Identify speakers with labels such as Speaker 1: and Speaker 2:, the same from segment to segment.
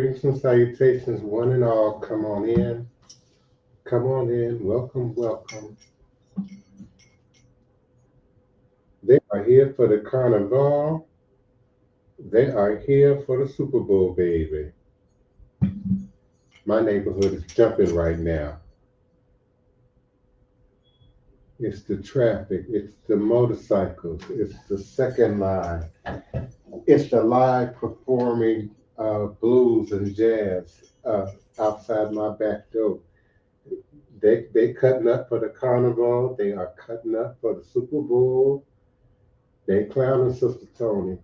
Speaker 1: Greetings and salutations, one and all. Come on in. Come on in. Welcome, welcome. They are here for the carnival. They are here for the Super Bowl, baby. My neighborhood is jumping right now. It's the traffic, it's the motorcycles, it's the second line, it's the live performing blues and jazz outside my back door. They cutting up for the carnival. They are cutting up for the Super Bowl. They clowning Sister Tony.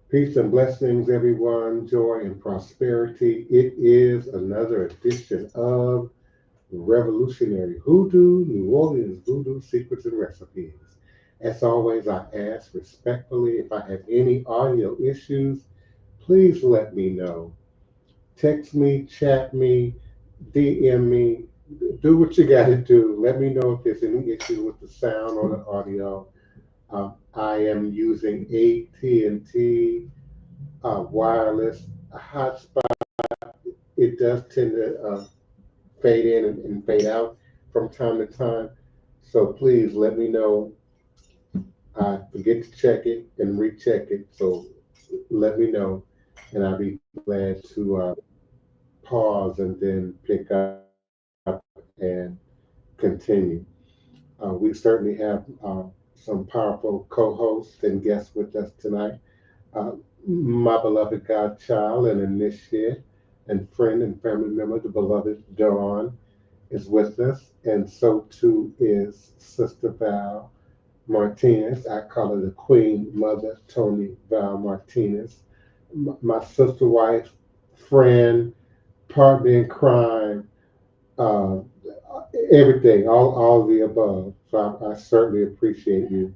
Speaker 1: Peace and blessings, everyone. Joy and prosperity. It is another edition of Revolutionary Hoodoo, New Orleans Voodoo Secrets and Recipes. As always, I ask respectfully if I have any audio issues, please let me know. Text me, chat me, DM me, do what you got to do. Let me know if there's any issue with the sound or the audio. I am using AT&T wireless hotspot. It does tend to fade in and fade out from time to time. So please let me know. I forget to check it and recheck it. So let me know, and I'll be glad to pause and then pick up and continue. We certainly have some powerful co-hosts and guests with us tonight. Uh, my beloved godchild and initiate and friend and family member, the beloved Dawn, is with us, and so too is Sister Val Martinez. I call her the Queen Mother Tony Val Martinez, my sister wife, friend, partner in crime, uh, everything, all of the above. So I certainly appreciate you.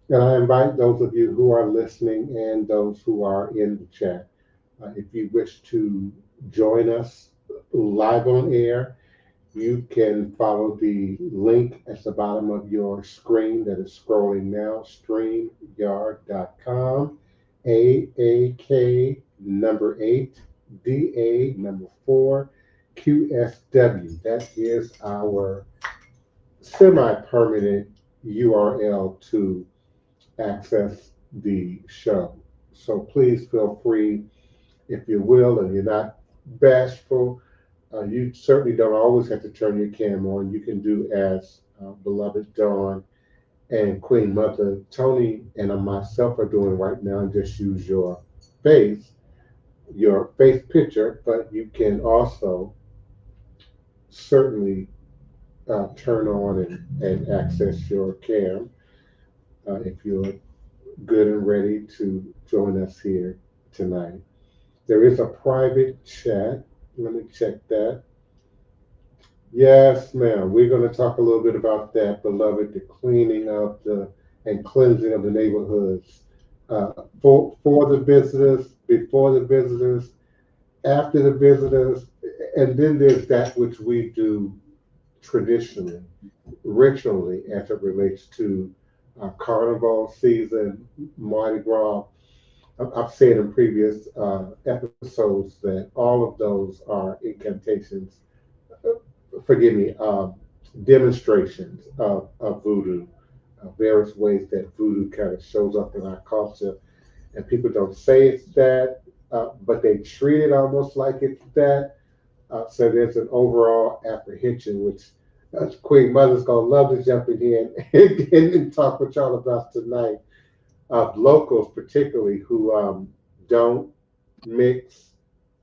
Speaker 1: And I invite those of you who are listening and those who are in the chat, if you wish to join us live on air, you can follow the link at the bottom of your screen that is scrolling now, streamyard.com, AAK number 8, DA number 4, QSW. That is our semi-permanent URL to access the show. So please feel free, if you will, and you're not bashful. You certainly don't always have to turn your camera on. You can do as beloved Dawn and Queen Mother Tony and myself are doing right now, and just use face, your face picture, but you can also certainly turn on and access your cam if you're good and ready to join us here tonight. There is a private chat. Let me check that. Yes, ma'am. We're going to talk a little bit about that, beloved, the cleaning of the and cleansing of the neighborhoods for the visitors, before the visitors, after the visitors, and then there's that which we do traditionally, ritually, as it relates to carnival season, Mardi Gras. I've said in previous episodes that all of those are incantations, forgive me, demonstrations of voodoo, various ways that voodoo kind of shows up in our culture. And people don't say it's that, but they treat it almost like it's that. So there's an overall apprehension, which Queen Mother's gonna love to jump in here and talk with y'all about tonight. Locals, particularly, who don't mix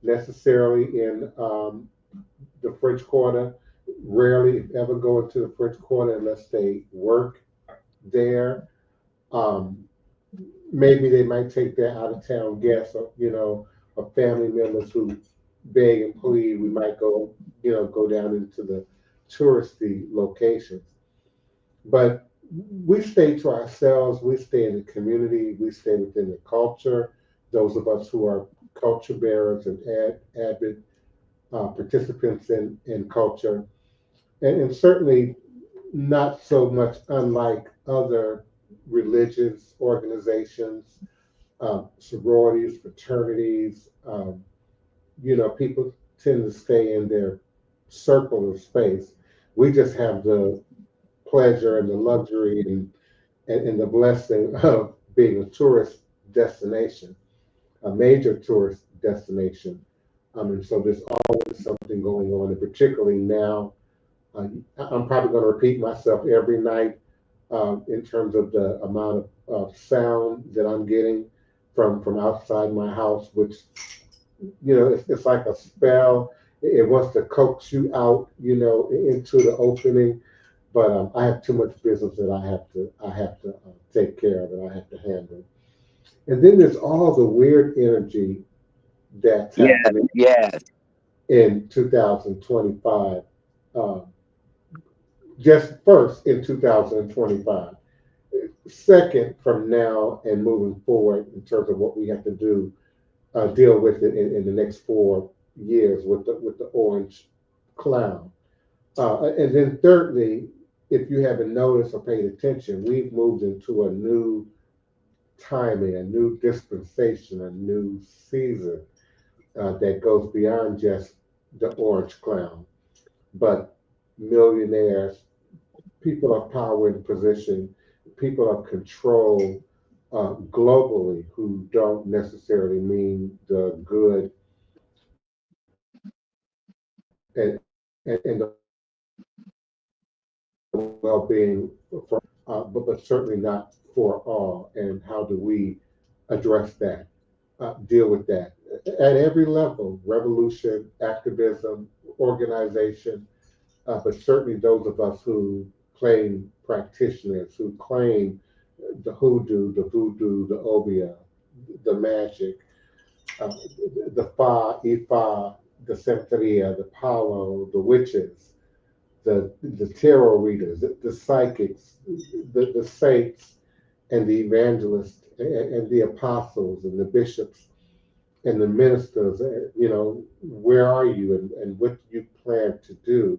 Speaker 1: necessarily in the French Quarter, rarely, if ever, go into the French Quarter unless they work there. Um, Maybe they might take their out of town guests, or or family members who beg and plead. We might go, go down into the touristy locations, but we stay to ourselves. We stay in the community. We stay within the culture. Those of us who are culture bearers and avid participants in culture, and certainly not so much unlike other religious organizations sororities, fraternities. People tend to stay in their circle of space. We just have the pleasure and the luxury and the blessing of being a tourist destination, a major tourist destination. And so there's always something going on, and particularly now, I'm probably going to repeat myself every night in terms of the amount of sound that I'm getting from outside my house, which it's like a spell. It wants to coax you out, into the opening. But I have too much business that I have to take care of and I have to handle. And then there's all the weird energy that's
Speaker 2: Yes,
Speaker 1: happening
Speaker 2: yes,
Speaker 1: in 2025. Um, just first in 2025. Second, from now and moving forward in terms of what we have to do, deal with it in the next 4 years with the orange cloud. And then thirdly, if you haven't noticed or paid attention, we've moved into a new timing, a new dispensation, a new season that goes beyond just the orange cloud, but millionaires, people of power and position, people of control globally who don't necessarily mean the good and the well-being but certainly not for all. And how do we address that, deal with that at every level, revolution, activism, organization, but certainly those of us who claim practitioners, who claim the hoodoo, the voodoo, the obia, the magic, uh, the fa, ifa, the santeria, the palo, the witches, the tarot readers, the psychics, the saints, and the evangelists, and the apostles, and the bishops, and the ministers. Where are you, and what do you plan to do?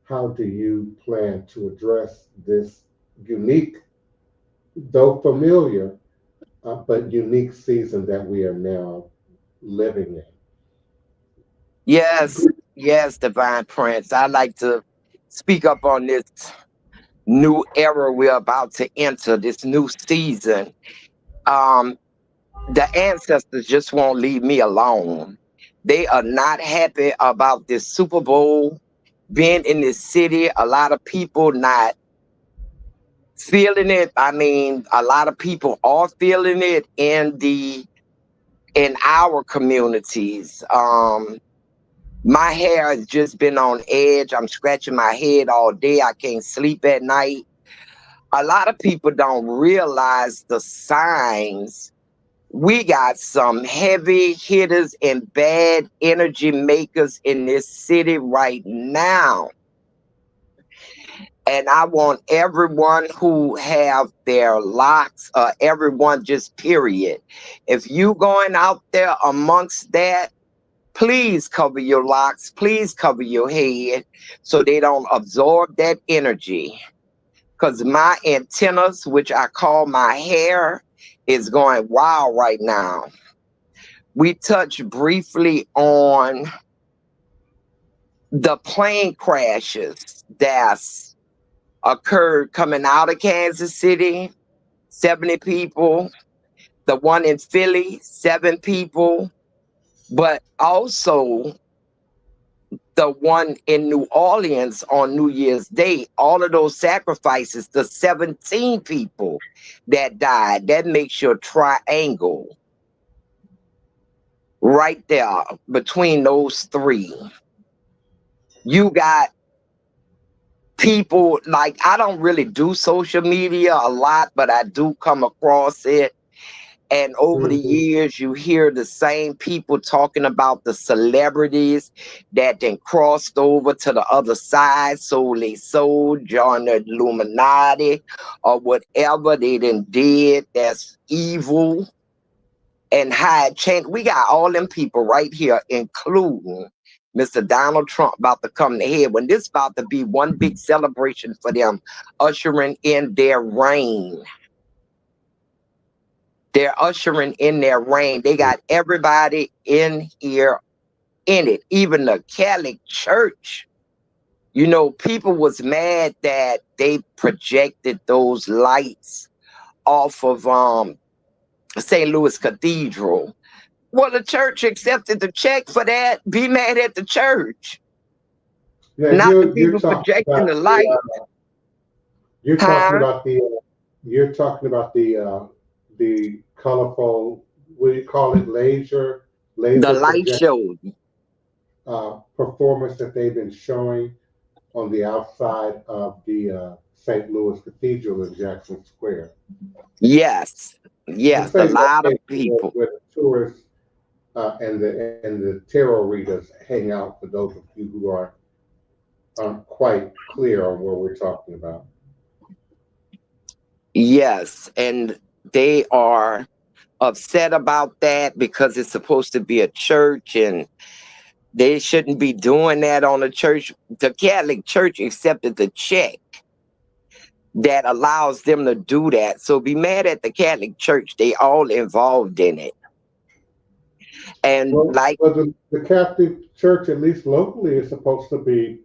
Speaker 1: How do you plan to address this unique, though familiar, but unique season that we are now living
Speaker 2: yes, yes, Divine Prince. I like to speak up on this new era we're about to enter, this new season. Um, the ancestors just won't leave me alone. They are not happy about this Super Bowl being in this city. A lot of people not feeling it. I mean, a lot of people are feeling it in our communities. My hair has just been on edge. I'm scratching my head all day. I can't sleep at night. A lot of people don't realize the signs. We got some heavy hitters and bad energy makers in this city right now. And I want everyone who have their locks, everyone just period. If you going out there amongst that, please cover your locks. Please cover your head so they don't absorb that energy. Because my antennas, which I call my hair, is going wild right now. We touched briefly on the plane crashes that's occurred coming out of Kansas City, 70 people. The one in Philly, 7 people. But also the one in New Orleans on New Year's Day, all of those sacrifices, the 17 people that died, that makes your triangle right there between those three. You got people like, I don't really do social media a lot, but I do come across it. And over the
Speaker 1: in.
Speaker 2: years, you hear the same people talking about the celebrities that then crossed over to the other side, sold they sold, joined the Illuminati, or whatever they then did that's evil and hide change. We got all them people right here, including Mr. Donald Trump about to come to head when this about to be one big celebration for them, ushering in their reign. They're ushering in their reign. They got everybody in here in it, even the Catholic Church. You know, people was mad that they projected those lights off of St. Louis Cathedral. Well, the church accepted the check for that. Be mad at the church,
Speaker 1: Now
Speaker 2: not the
Speaker 1: you're
Speaker 2: people
Speaker 1: talking
Speaker 2: projecting
Speaker 1: about
Speaker 2: the light.
Speaker 1: you're talking
Speaker 2: Huh?
Speaker 1: about the you're talking about the colorful, what do you call it,
Speaker 2: The
Speaker 1: laser
Speaker 2: light
Speaker 1: project
Speaker 2: show.
Speaker 1: performance that they've been showing on the outside of the St. Louis Cathedral in Jackson Square.
Speaker 2: Yes.
Speaker 1: The
Speaker 2: Yes. A
Speaker 1: same
Speaker 2: lot of
Speaker 1: location
Speaker 2: people.
Speaker 1: where the tourists and the tarot readers hang out. For those of you who aren't quite clear on what we're talking about.
Speaker 2: Yes. And they are upset about that because it's supposed to be a church and they shouldn't be doing that on a church. The Catholic Church accepted the check that allows them to do that. So be mad at the Catholic Church. They all involved in it. And like,
Speaker 1: Well, the Catholic Church, at least locally, is supposed to be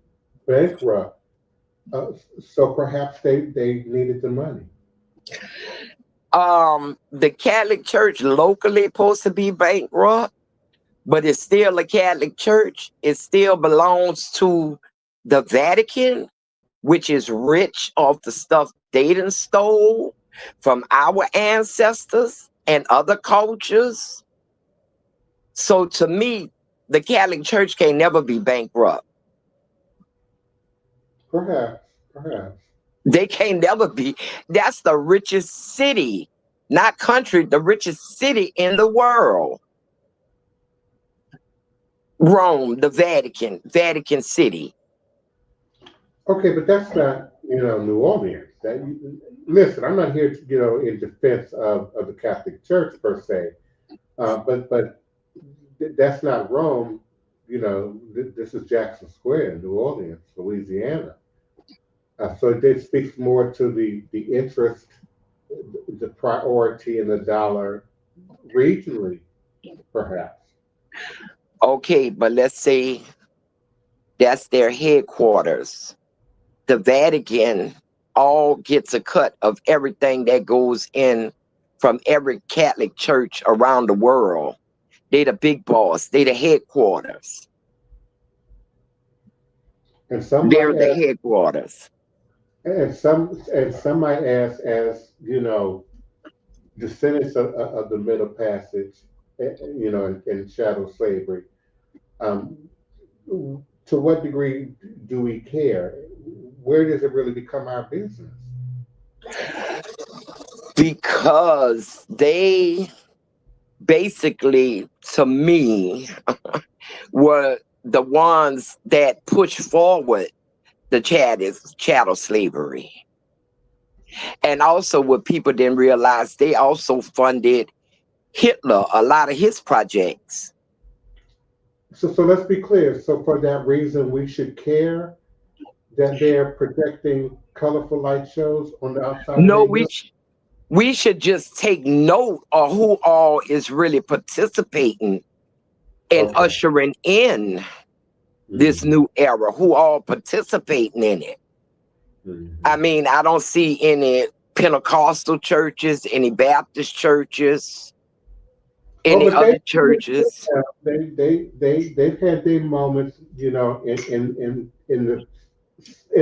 Speaker 1: bankrupt. So perhaps they needed the money.
Speaker 2: the Catholic Church locally supposed to be bankrupt, but it's still a Catholic Church. It still belongs to the Vatican, which is rich off the stuff they done stole from our ancestors and other cultures. So to me, the Catholic Church can never be bankrupt.
Speaker 1: Perhaps.
Speaker 2: They can never be. That's the richest city, not country, the richest city in the world. Rome, the Vatican City.
Speaker 1: Okay, but that's not, New Orleans. Listen, I'm not here, in defense of the Catholic Church per se, but that's not Rome. This is Jackson Square in New Orleans, Louisiana. So it speaks more to the interest, the priority, and the dollar regionally, perhaps.
Speaker 2: Okay, but let's say that's their headquarters. The Vatican all gets a cut of everything that goes in from every Catholic church around the world. They the big boss. They the headquarters.
Speaker 1: And some
Speaker 2: They're
Speaker 1: might
Speaker 2: the
Speaker 1: ask,
Speaker 2: headquarters.
Speaker 1: and some might ask, as descendants of the Middle Passage, in chattel slavery. Um, to what degree do we care? Where does it really become our business?
Speaker 2: Because they basically, to me, were the ones that pushed forward the chattel slavery. And also what people didn't realize, they also funded Hitler, a lot of his projects.
Speaker 1: So let's be clear. So for that reason, we should care that they're projecting colorful light shows on the outside of
Speaker 2: No,
Speaker 1: their building.
Speaker 2: we should just take note of who all is really participating in
Speaker 1: Okay.
Speaker 2: ushering in this
Speaker 1: Hmm.
Speaker 2: new era, who all participating in it. I
Speaker 1: Hmm.
Speaker 2: mean, I don't see any Pentecostal churches, any Baptist churches,
Speaker 1: Oh,
Speaker 2: any
Speaker 1: but
Speaker 2: other churches.
Speaker 1: they've had their moments, in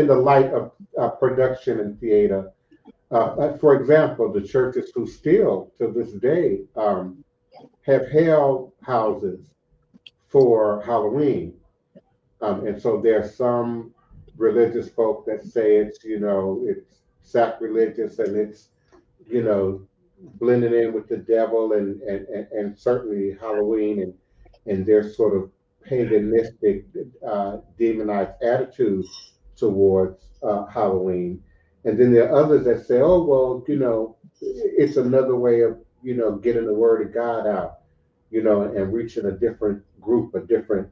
Speaker 1: the light of production and theater. For example, the churches who still to this day have held houses for Halloween. And so there's some religious folk that say it's sacrilegious and it's, you know, blending in with the devil and certainly Halloween and their sort of paganistic, demonized attitude towards Halloween. And then there are others that say, oh, well, it's another way of, getting the word of God out, and reaching a different group, a different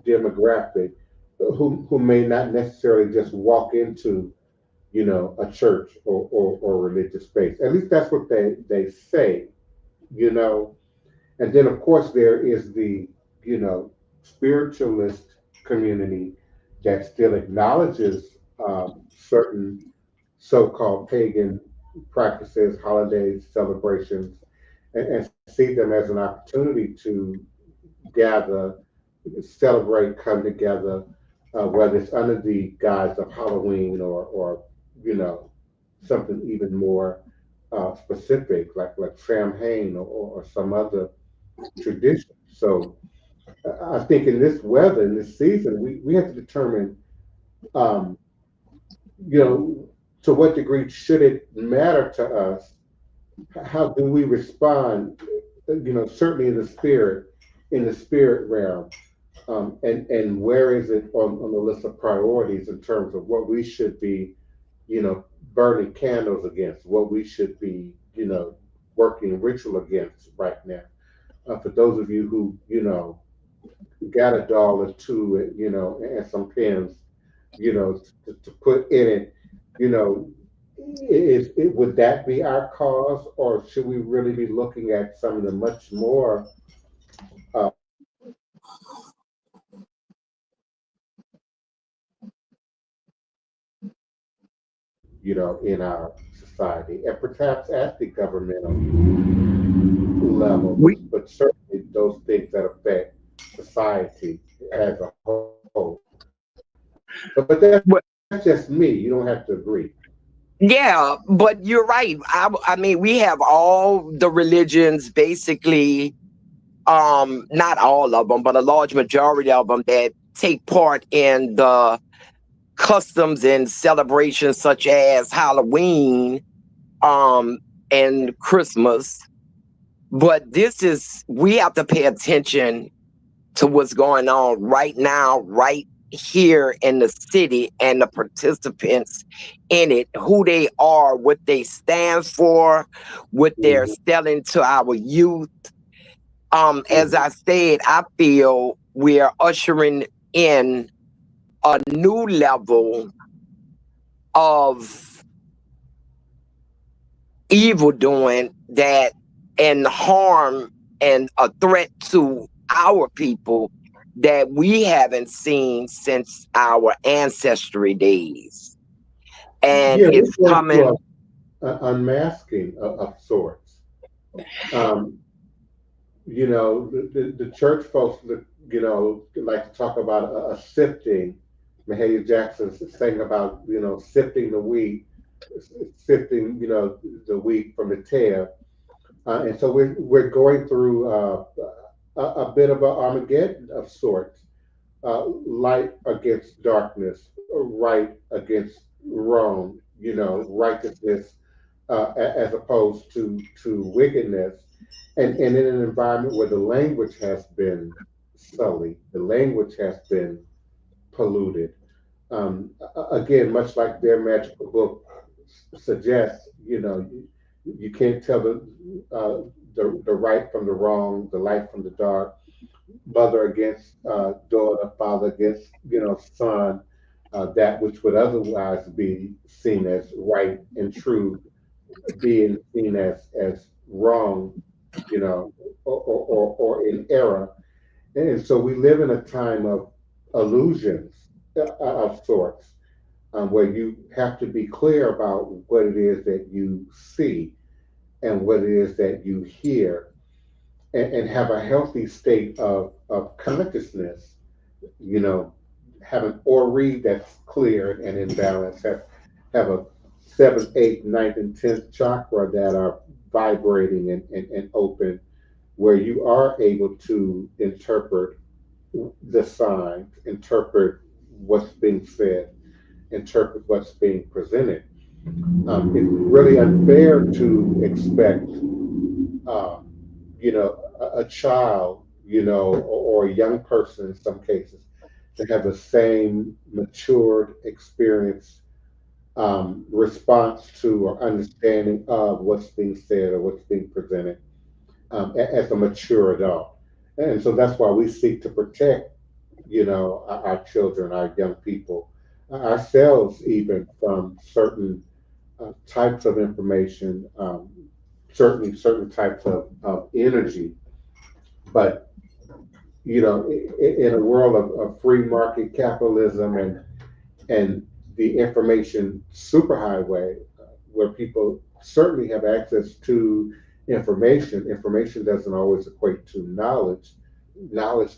Speaker 1: demographic who may not necessarily just walk into a church or religious space. At least that's what they say. you know. And then, of course, there is the, you know, spiritualist community that still acknowledges certain so-called pagan practices, holidays, celebrations, and see them as an opportunity to gather, celebrate, come together, whether it's under the guise of Halloween or you know, something even more specific, like Samhain or some other tradition. So I think in this weather, in this season, we have to determine, um, you know, to what degree should it matter to us? How do we respond? You know, certainly in the spirit realm, and where is it on the list of priorities in terms of what we should be, you know, burning candles against, what we should be, you know, working ritual against right now. For those of you who, you know, got a doll or two, you know, and some pins, you know, to put in it, you know, would that be our cause, or should we really be looking at some of the much more, you know, in our society, and perhaps at the governmental level,
Speaker 2: We
Speaker 1: but certainly those things that affect society as a whole. But that's just me. You don't have to agree.
Speaker 2: Yeah, but you're right. I mean, we have all the religions basically, not all of them, but a large majority of them that take part in the customs and celebrations such as Halloween, um, and Christmas. But we have to pay attention to what's going on right now, right here in the city, and the participants in it, who they are, what they stand for, what they're
Speaker 1: Mhm,
Speaker 2: selling to our youth. As
Speaker 1: mhm.
Speaker 2: I said, I feel we are ushering in a new level of evil doing that, and harm, and a threat to our people that we haven't seen since our ancestry days. And
Speaker 1: Yeah, we're
Speaker 2: it's
Speaker 1: going through
Speaker 2: coming.
Speaker 1: a unmasking of sorts. Um, you know, the church folks, you know, like to talk about a sifting. Mahalia Jackson sang about, you know, sifting the wheat, sifting, you know, the wheat from the tare. And so we're going through a bit of an Armageddon of sorts, light against darkness, right against wrong, you know, righteousness as opposed to wickedness, and in an environment where the language has been sullied, the language has been polluted. Again, much like their magical book suggests, you know, you can't tell the right from the wrong, the light from the dark, mother against daughter, father against, you know, son. That which would otherwise be seen as right and true being seen as wrong, you know, or in error. And so we live in a time of illusions of sorts, where you have to be clear about what it is that you see and what it is that you hear, and have a healthy state of consciousness, you know, have an ori that's clear and in balance, have a seventh, eighth, ninth, and tenth chakra that are vibrating and open, where you are able to interpret the signs, interpret what's being said, interpret what's being presented. It's really unfair to expect, uh, you know, a child, you know, or a young person in some cases, to have the same matured experience, response to or understanding of what's being said or what's being presented, as a mature adult. And so that's why we seek to protect, you know, our children, our young people, ourselves, even from certain types of information, certain types of energy. But in a world of free market capitalism and the information superhighway, where people certainly have access to information. Information doesn't always equate to knowledge. Knowledge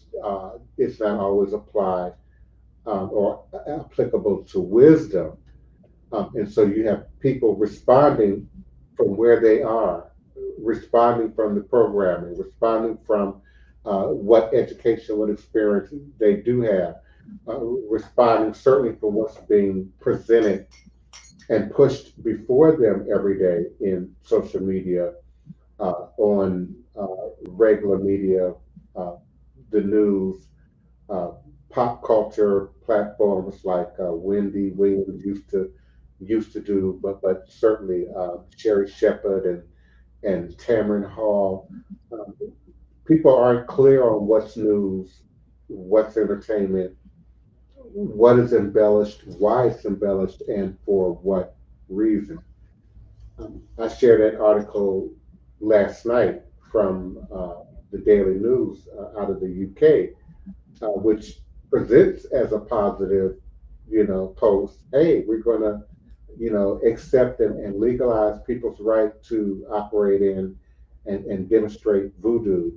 Speaker 1: is not always applied or applicable to wisdom. And so you have people responding from where they are, responding from the programming, responding from what education, what experience they do have, responding certainly from what's being presented and pushed before them every day in social media, on regular media, the news, uh, pop culture platforms like Wendy Williams used to do, but certainly Sherry Shepard and Tamron Hall. Um, People aren't clear on what's news, what's entertainment, what is embellished, why it's embellished, and for what reason. I shared that article last night from the Daily News out of the UK, which presents as a positive, post. Hey, we're going to, accept and legalize people's right to operate in and demonstrate voodoo,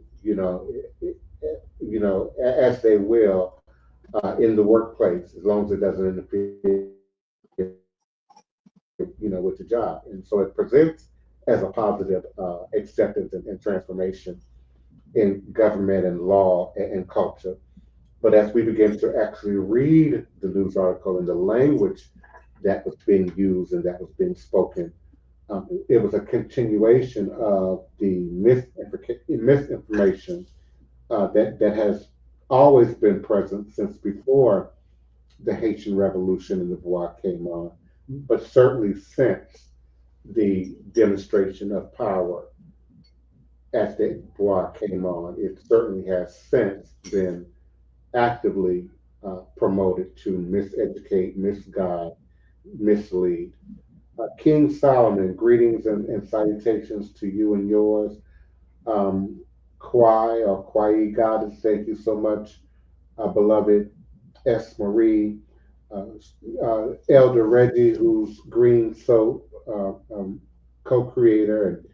Speaker 1: as they will in the workplace, as long as it doesn't interfere, with the job. And so it presents as a positive acceptance and transformation in government and law and culture. But as we begin to actually read the news article and the language that was being used and that was being spoken, it was a continuation of the misinformation that has always been present since before the Haitian Revolution and the Bois came on, but certainly since the demonstration of power as the Bois came on, it certainly has since been actively promoted to miseducate, misguide, mislead. King Solomon, greetings and salutations to you and yours. Kwai or Kwai Goddess, thank you so much, beloved S. Marie, uh, Elder Reggie, who's Green Soap co-creator and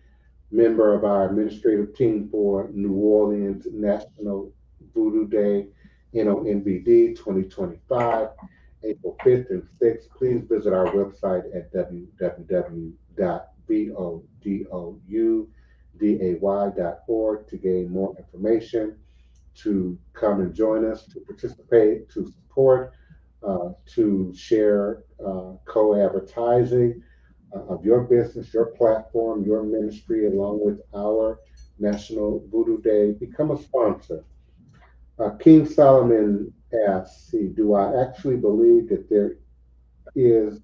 Speaker 1: member of our administrative team for New Orleans National Voodoo Day, NONVD 2025, April 5th and 6th. Please visit our website at www.vodouday.org to gain more information, to come and join us, to participate, to support, to share co-advertising of your business, your platform, your ministry, along with our National Voodoo Day. Become a sponsor. King Solomon asks, see, do I actually believe that is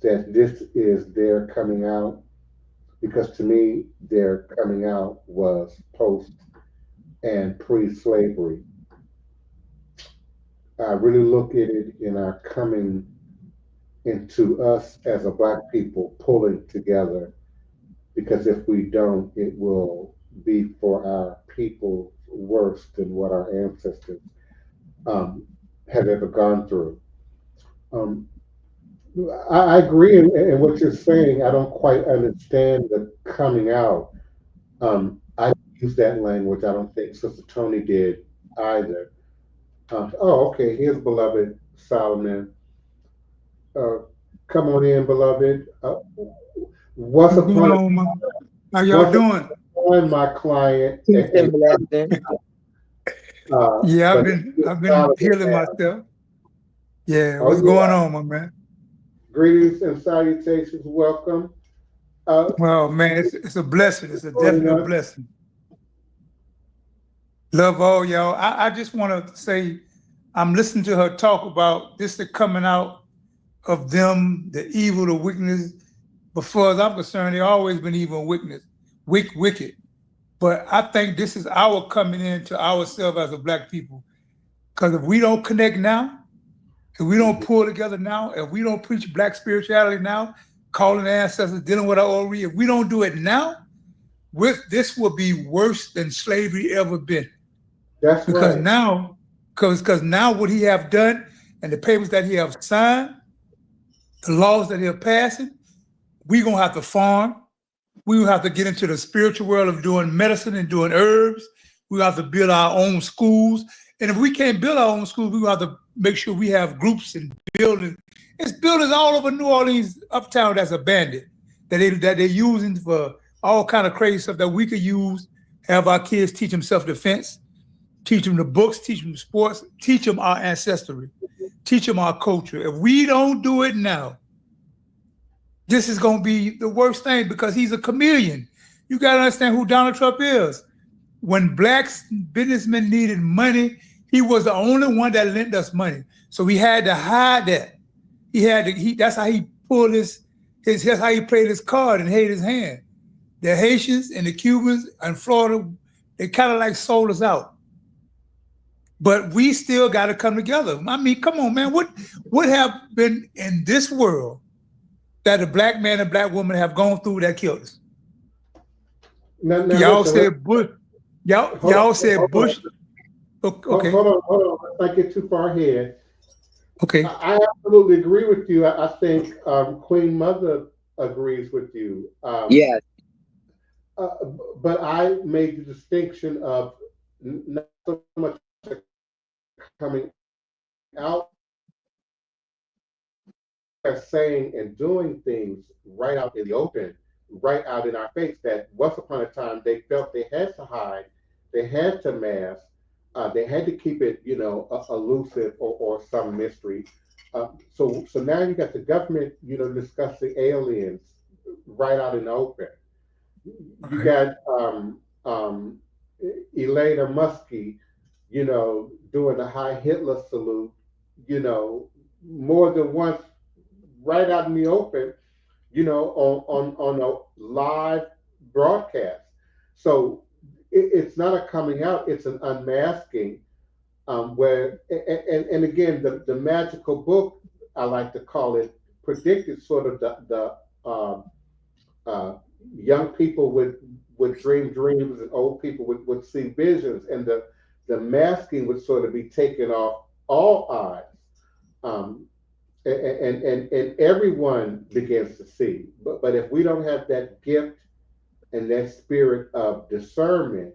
Speaker 1: this is their coming out? Because to me, their coming out was post and pre-slavery. I really look at it in our coming into us as a Black people pulling together, because if we don't, it will be for our people worse than what our ancestors um, have ever gone through. Um, I agree in what you're saying. I don't quite understand the coming out. I use that language. I don't think Sister Tony did either. Oh, okay. Here's beloved Solomon. Uh, Come on in, beloved. Once
Speaker 3: What's going
Speaker 1: upon
Speaker 3: on, man? How y'all
Speaker 1: once
Speaker 3: doing?
Speaker 1: upon my client,
Speaker 2: Peace and blessing.
Speaker 3: Yeah,
Speaker 1: but
Speaker 3: I've been
Speaker 1: Solomon
Speaker 3: healing
Speaker 1: now.
Speaker 3: myself. Yeah,
Speaker 1: Oh
Speaker 3: what's going
Speaker 1: yeah.
Speaker 3: on, my man?
Speaker 1: Greetings and salutations. Welcome.
Speaker 3: Well, man, it's a blessing. It's a
Speaker 1: Joining
Speaker 3: definite
Speaker 1: us.
Speaker 3: blessing. Love all y'all. I just want to say I'm listening to her talk about this the coming out of them, the evil, the wickedness. But far as I'm concerned, they always been evil and wickedness, wicked. But I think this is our coming into ourselves as a Black people. Because if we don't connect now, if we don't pull together now, if we don't preach Black spirituality now, calling the ancestors, dealing with our old if we don't do it now, this will be worse than slavery ever been.
Speaker 1: That's
Speaker 3: because
Speaker 1: right.
Speaker 3: now, because now what he have done and the papers that he have signed, the laws that he have passing, we gonna have to farm. We will have to get into the spiritual world of doing medicine and doing herbs. We have to build our own schools. And if we can't build our own schools, we have to make sure we have groups and buildings. It's buildings all over New Orleans, uptown that's abandoned, that they're using for all kind of crazy stuff that we could use, have our kids teach them self-defense, teach them the books, teach them sports, teach them our ancestry, teach them our culture. If we don't do it now, this is going to be the worst thing because he's a chameleon. You got to understand who Donald Trump is. When black businessmen needed money, he was the only one that lent us money. So he had to hide that. That's how he pulled that's how he played his card and hid his hand. The Haitians and the Cubans and Florida, they kind of like sold us out. But we still got to come together. I mean, come on, man. What have been in this world that a black man and black woman have gone through that killed us? Y'all said Bush. Y'all said Bush. Okay.
Speaker 1: Hold on. Let's not get too far ahead.
Speaker 3: Okay.
Speaker 1: I absolutely agree with you. I think Queen Mother agrees with you.
Speaker 2: Yes.
Speaker 1: But I made the distinction of not so much coming out as saying and doing things right out in the open, right out in our face, that once upon a time they felt they had to hide, they had to mask, they had to keep it, elusive or some mystery. So now you got the government, discussing aliens right out in the open. You got Elena Muskie, doing the High Hitler salute, more than once, right out in the open, on a live broadcast. So it's not a coming out; it's an unmasking. Where and again, the magical book, I like to call it, predicted sort of the young people would dream dreams and old people would see visions, and the masking would sort of be taken off all eyes. And everyone begins to see. But if we don't have that gift and that spirit of discernment,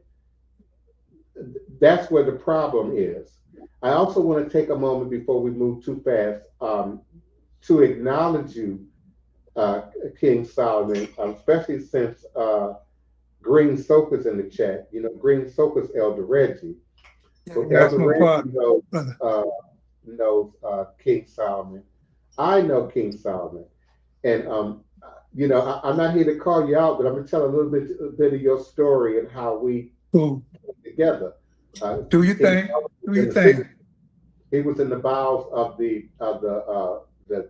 Speaker 1: that's where the problem is. I also want to take a moment before we move too fast to acknowledge you, King Solomon, especially since Green Soap is in the chat. Green Soap is Elder Reggie. So Elder Reggie knows King Solomon. I know King Solomon. And, I'm not here to call you out, but I'm going to tell a little bit of your story and how we came together.
Speaker 3: Do you think?
Speaker 1: He was in the bowels of the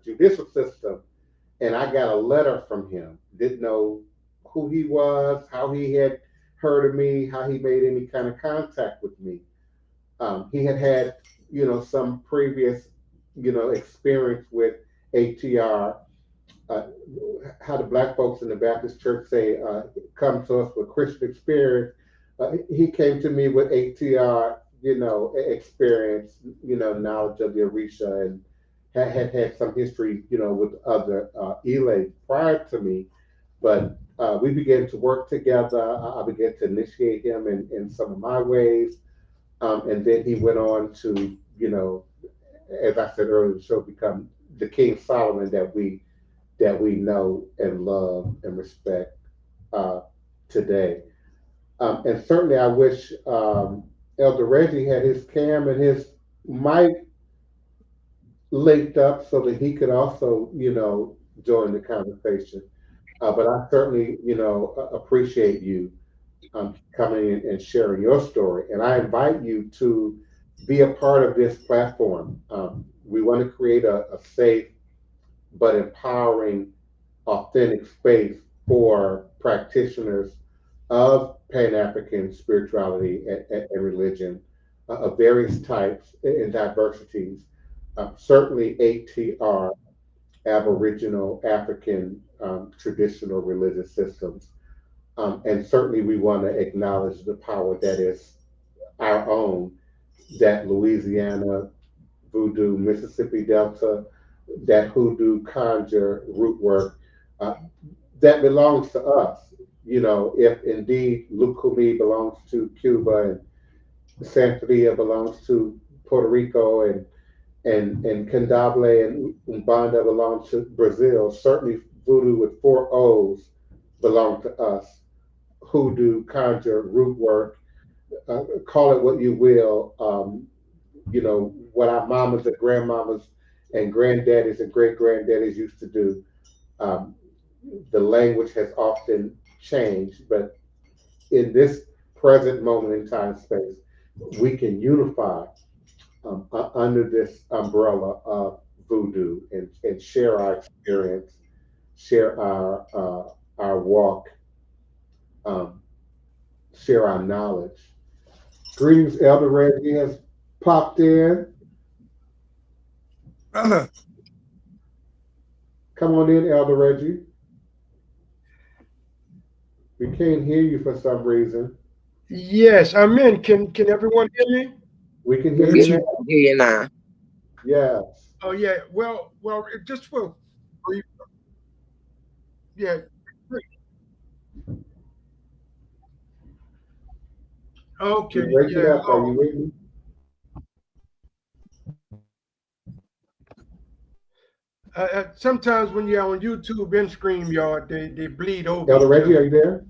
Speaker 1: judicial system, and I got a letter from him. Didn't know who he was, how he had heard of me, how he made any kind of contact with me. He had some previous, experience with ATR. How the black folks in the Baptist church say, come to us with Christian experience. He came to me with ATR, experience, knowledge of the Orisha, and had some history, with other Elay prior to me. But we began to work together. I began to initiate him in some of my ways. And then he went on to, as I said earlier, the show become the King Solomon that we know and love and respect today. And certainly I wish Elder Reggie had his cam and his mic linked up so that he could also, join the conversation. But I certainly, appreciate you coming in and sharing your story. And I invite you to be a part of this platform. We want to create a safe but empowering, authentic space for practitioners of Pan-African spirituality and religion of various types and diversities. Certainly ATR Aboriginal African traditional religious systems. And certainly we want to acknowledge the power that is our own, that Louisiana, Voodoo, Mississippi Delta, that hoodoo, conjure, root work, uh, that belongs to us. You know, if indeed Lukumi belongs to Cuba and Santeria belongs to Puerto Rico and Candomblé and Umbanda belong to Brazil, certainly Voodoo with four O's belong to us. Hoodoo, conjure, root work, call it what you will. You know, what our mamas and grandmamas and granddaddies and great granddaddies used to do. Um, the language has often changed, but in this present moment in time space, we can unify under this umbrella of voodoo and share our experience, share our walk, um, share our knowledge. Greetings, Elder Reggie has popped in.
Speaker 3: Brother,
Speaker 1: Come on in, Elder Reggie. We can't hear you for some reason.
Speaker 4: Yes, I'm in. Can everyone hear me?
Speaker 1: We can hear
Speaker 3: got
Speaker 1: you
Speaker 2: Yeah,
Speaker 3: you.
Speaker 1: now.
Speaker 2: here now.
Speaker 1: Yes.
Speaker 4: Oh yeah. Just for brief, yeah. Great.
Speaker 1: You're
Speaker 4: Okay.
Speaker 1: breaking
Speaker 4: Yeah.
Speaker 1: up. Are
Speaker 4: Oh,
Speaker 1: you with me?
Speaker 4: sometimes when you're on YouTube and StreamYard, they bleed over
Speaker 1: Elder
Speaker 4: each
Speaker 1: Reggie, are
Speaker 4: other.
Speaker 1: you there?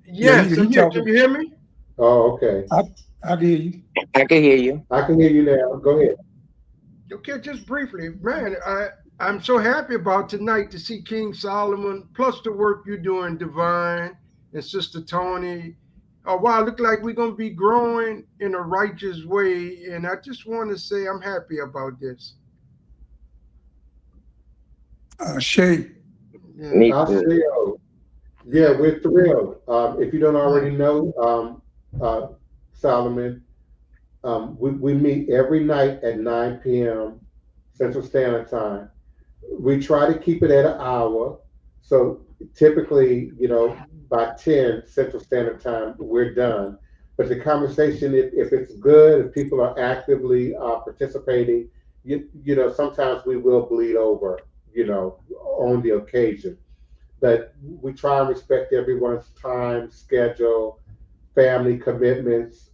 Speaker 3: Yeah,
Speaker 4: Yes,
Speaker 3: he
Speaker 4: I'm here. Can
Speaker 3: talking.
Speaker 4: you hear me?
Speaker 1: Oh, okay.
Speaker 3: I can hear you.
Speaker 2: I can hear you.
Speaker 1: I can hear you now. Go ahead.
Speaker 4: Okay, just briefly, man. I'm so happy about tonight to see King Solomon, plus the work you're doing, Divine and Sister Tony. Wow, look like we're gonna be growing in a righteous way, and I just want to say I'm happy about this.
Speaker 3: Shay.
Speaker 4: Yeah,
Speaker 2: Me too.
Speaker 1: Asé O. Yeah,
Speaker 4: yeah.
Speaker 1: we're thrilled. If you don't already
Speaker 4: Mm.
Speaker 1: know, Solomon, we meet every night at 9 p.m. Central Standard Time. We try to keep it at an hour. So typically, you know, by 10 Central Standard Time, we're done. But the conversation, if it's good, if people are actively participating, you know, sometimes we will bleed over, you know, on the occasion. But we try and respect everyone's time, schedule, family commitments.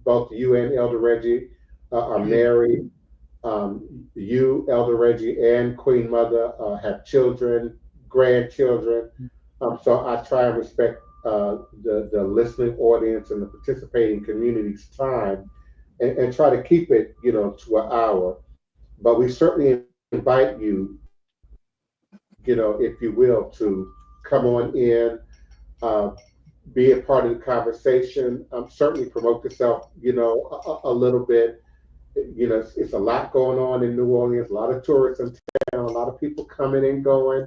Speaker 1: Both you and Elder Reggie are
Speaker 4: Mhm.
Speaker 1: married. You, Elder Reggie, and Queen Mother have children, grandchildren. So I try and respect the listening audience and the participating community's time and try to keep it, you know, to an hour. But we certainly invite you, you know, if you will, to come on in, uh, be a part of the conversation. Certainly promote yourself, you know, a little bit. You know, it's a lot going on in New Orleans, a lot of tourists in town, a lot of people coming and going.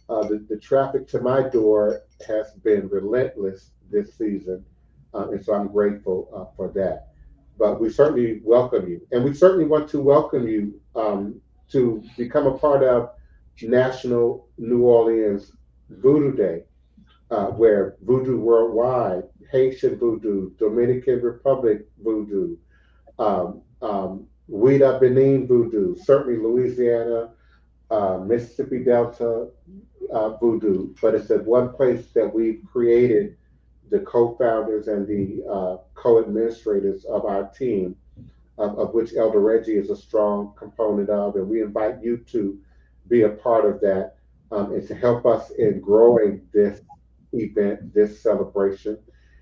Speaker 1: The traffic to my door has been relentless this season, and so I'm grateful for that. But we certainly welcome you, and we certainly want to welcome you to become a part of National New Orleans Voodoo Day, where Voodoo Worldwide, Haitian Voodoo, Dominican Republic Voodoo, Ouida Benin Voodoo, certainly Louisiana, Mississippi Delta Voodoo, but it's at one place that we've created the co-founders and the co-administrators of our team, of which Elder Reggie is a strong component of, and we invite you to be a part of that and to help us in growing this event, this celebration.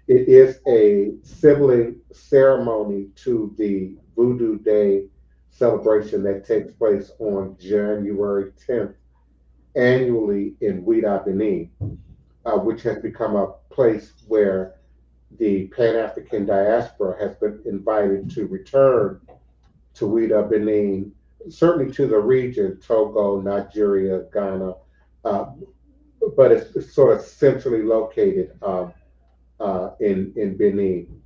Speaker 1: It is a sibling ceremony to the Voodoo Day celebration that takes place on January 10th annually in Ouida, Benin, which has become a place where the Pan African diaspora has been invited to return to Ouida, Benin, certainly to the region, Togo, Nigeria, Ghana, uh, but it's sort of centrally located in Benin.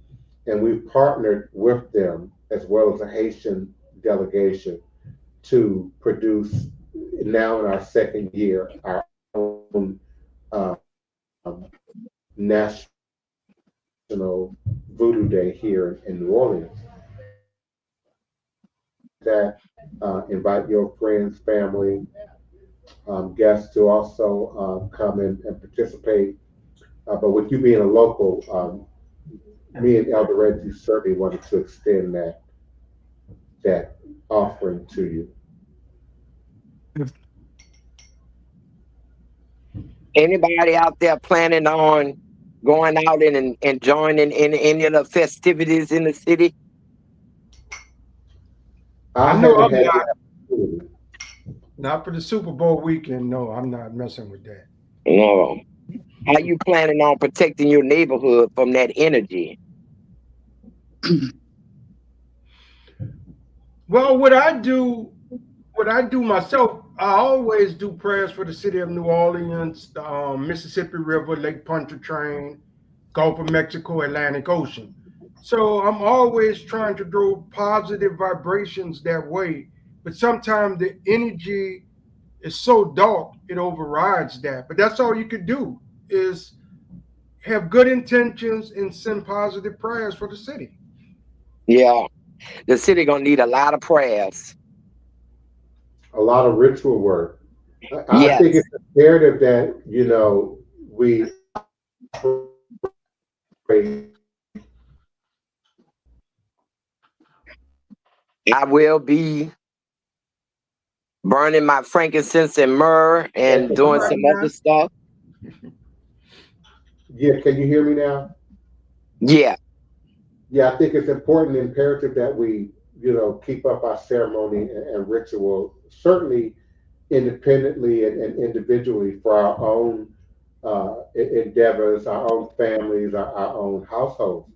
Speaker 1: And we've partnered with them as well as a Haitian delegation to produce, now in our second year, our own national Voodoo Day here in New Orleans. That invite your friends, family, guests to also come in and participate. But with you being a local, me and Elder Reggie certainly wanted to extend that offering to you.
Speaker 2: Anybody out there planning on going out and joining in any of the festivities in the city?
Speaker 4: I know I'm
Speaker 1: had
Speaker 4: not.
Speaker 1: the opportunity.
Speaker 4: Not for the Super Bowl weekend. No, I'm not messing with that.
Speaker 2: No. How you planning on protecting your neighborhood from that energy?
Speaker 4: Well, what I do myself, I always do prayers for the city of New Orleans, the Mississippi River, Lake Pontchartrain, Gulf of Mexico, Atlantic Ocean. So I'm always trying to throw positive vibrations that way. But sometimes the energy is so dark, it overrides that. But that's all you could do is have good intentions and send positive prayers for the city.
Speaker 2: Yeah, the city gonna need a lot of prayers.
Speaker 1: A lot of ritual work. I
Speaker 2: Yes,
Speaker 1: think it's imperative that we pray.
Speaker 2: I will be burning my frankincense and myrrh and
Speaker 4: All
Speaker 2: doing
Speaker 4: right,
Speaker 2: some other
Speaker 4: man.
Speaker 2: stuff.
Speaker 1: Yeah, can you hear me now?
Speaker 2: Yeah,
Speaker 1: Yeah, I think it's important and imperative that we, keep up our ceremony and ritual, certainly independently and individually for our own endeavors, our own families, our own households.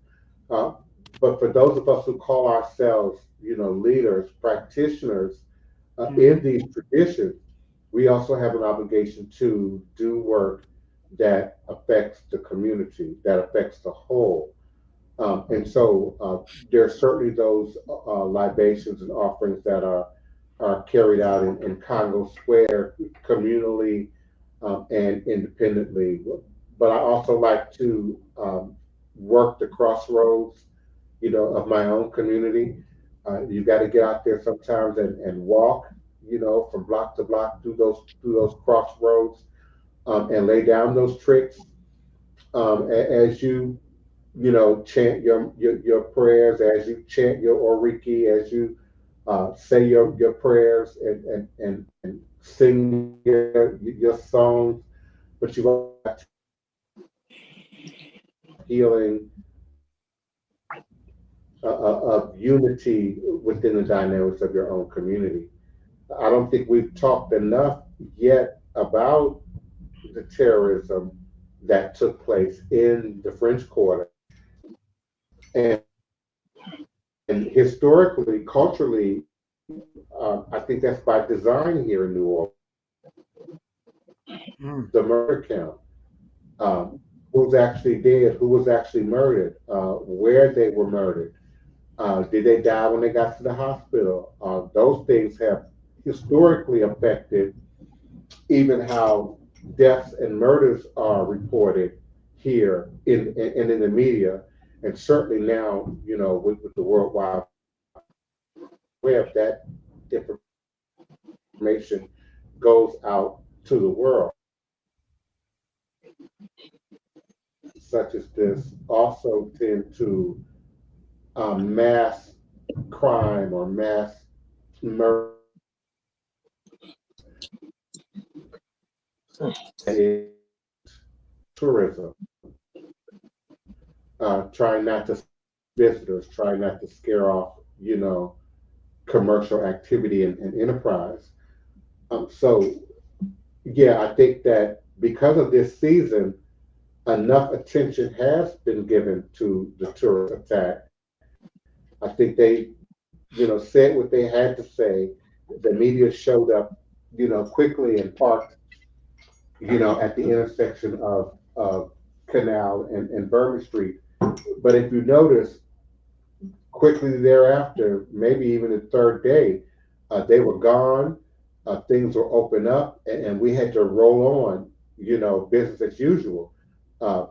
Speaker 1: Uh, but for those of us who call ourselves, leaders, practitioners in
Speaker 4: Mhm.
Speaker 1: these traditions, we also have an obligation to do work that affects the community, that affects the whole. And so there are certainly those libations and offerings that are carried out in Congo Square communally and independently. But I also like to work the crossroads, of my own community. You got to get out there sometimes and walk, from block to block through those crossroads and lay down those tricks as you chant your prayers, as you chant your oriki, as you say your prayers and sing your songs, but you've also got healing of unity within the dynamics of your own community. I don't think we've talked enough yet about the terrorism that took place in the French Quarter. And, and historically, culturally, I think that's by design here in New Orleans.
Speaker 4: Mm.
Speaker 1: The murder count, who's actually dead, who was actually murdered, where they were murdered, did they die when they got to the hospital? Those things have historically affected even how deaths and murders are reported here in the media, and certainly now, with the World Wide Web, that information goes out to the world. Such as this also tend to mass crime or mass murder in tourism, trying not to visitors, trying not to scare off, commercial activity and enterprise. So, yeah, I think that because of this season, enough attention has been given to the tourist attack. I think they, said what they had to say. The media showed up, quickly and parked, at the intersection of Canal and Bourbon Street. But if you notice, quickly thereafter, maybe even the third day, they were gone. things were open up, and we had to roll on, business as usual. Uh,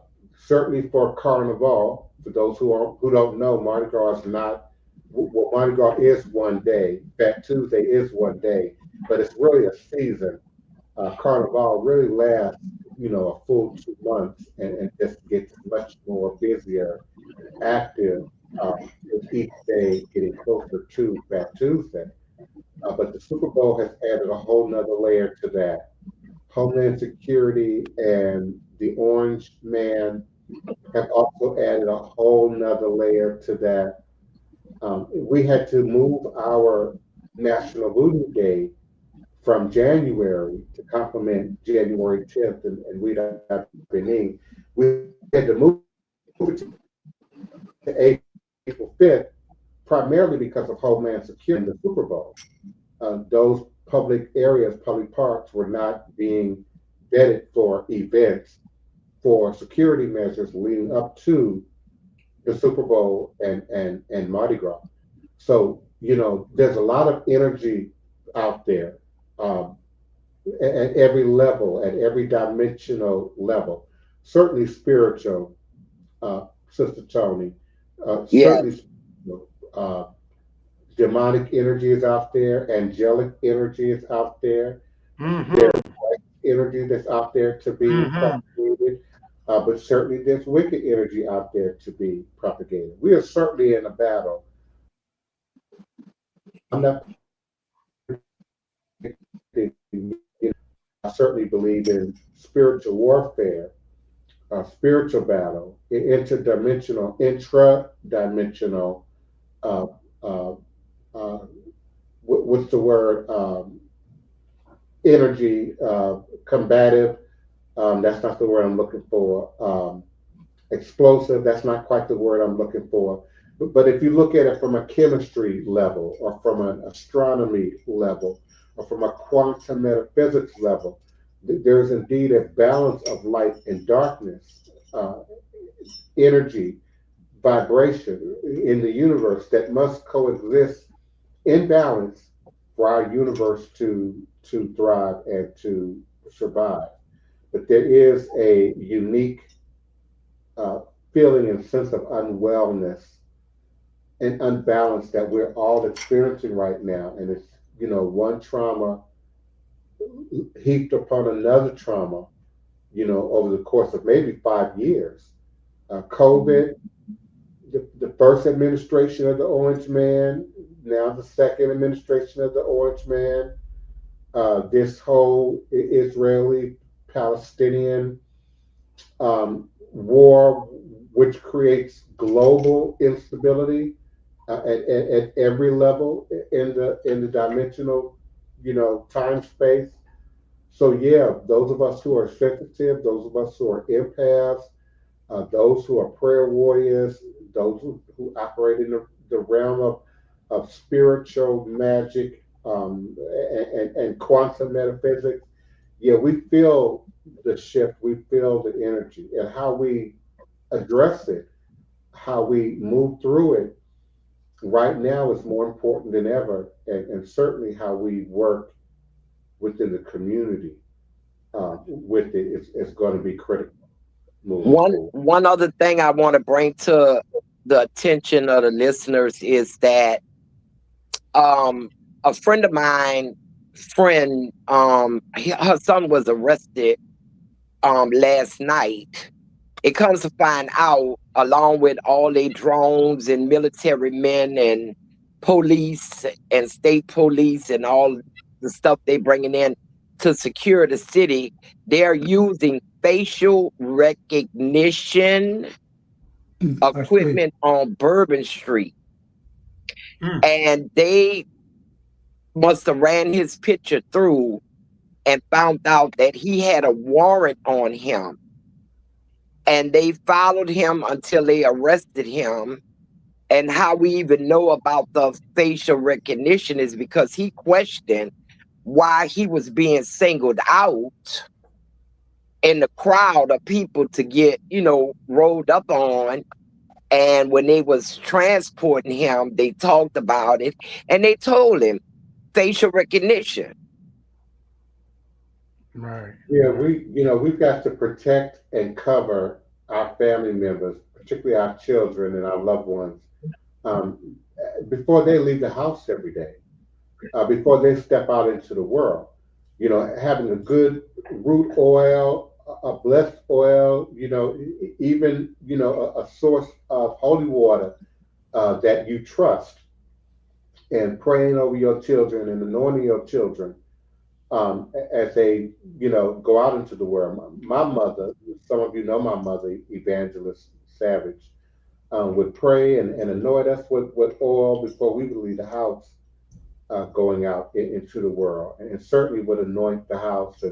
Speaker 1: Certainly for Carnival, for those who don't know, Mardi Gras is not. Well, Mardi Gras is one day. Fat Tuesday is one day, but it's really a season. Carnival really lasts, a full 2 months, and just gets much more busier and active with each day getting closer to Fat Tuesday. But the Super Bowl has added a whole nother layer to that. Homeland Security and the Orange Man have also added a whole nother layer to that. We had to move our National Voodoo Day from January to complement January 10th and we have Benin. We had to move it to April 5th primarily because of Homeland Security and the Super Bowl. Those public areas, public parks were not being vetted for events for security measures leading up to the Super Bowl and Mardi Gras. So, there's a lot of energy out there at every level, at every dimensional level. Certainly spiritual, Sister Tony.
Speaker 2: Yeah.
Speaker 1: Certainly uh, demonic energy is out there, angelic energy is out there. There's
Speaker 4: Mm-hmm.
Speaker 1: energy that's out there to be
Speaker 4: Mm-hmm.
Speaker 1: propagated, but certainly there's wicked energy out there to be propagated. We are certainly in a battle. I'm not predicting, I certainly believe in spiritual warfare, spiritual battle, intra-dimensional, uh, uh, uh, what's the word? Energy, combative. That's not the word I'm looking for. Explosive. That's not quite the word I'm looking for. But if you look at it from a chemistry level, or from an astronomy level, or from a quantum metaphysics level, there's indeed a balance of light and darkness, energy, vibration in the universe that must coexist in balance for our universe to thrive and to survive. But there is a unique uh, feeling and sense of unwellness and unbalance that we're all experiencing right now. And it's, one trauma heaped upon another trauma, over the course of maybe 5 years. COVID, the first administration of the Orange Man, now the second administration of the Orange Man, this whole Israeli Palestinian war, which creates global instability at every level in the dimensional, time space. So yeah, those of us who are sensitive, those of us who are empaths, those who are prayer warriors, those who operate in the realm of spiritual magic and quantum metaphysics, yeah, we feel the shift, we feel the energy, and how we address it, how we move through it right now is more important than ever, and certainly how we work within the community with it is going to be critical moving forward.
Speaker 2: One other thing I want to bring to the attention of the listeners is that a friend of mine, her son was arrested last night. It comes to find out, along with all their drones and military men and police and state police and all the stuff they bringing in to secure the city, they're using facial recognition
Speaker 3: I see.
Speaker 2: equipment on Bourbon Street.
Speaker 4: Mm.
Speaker 2: And they must have ran his picture through and found out that he had a warrant on him. And they followed him until they arrested him. And how we even know about the facial recognition is because he questioned why he was being singled out in the crowd of people to get, rolled up on. And when they was transporting him, they talked about it and they told him facial recognition.
Speaker 4: Right.
Speaker 1: Yeah, we've got to protect and cover our family members, particularly our children and our loved ones, um, before they leave the house every day, before they step out into the world. Having a good root oil, a blessed oil, even a source of holy water that you trust, and praying over your children and anointing your children as they, go out into the world. My mother, some of you know my mother, Evangelist Savage, would pray and anoint us with oil before we would leave the house, going out into the world, and certainly would anoint the house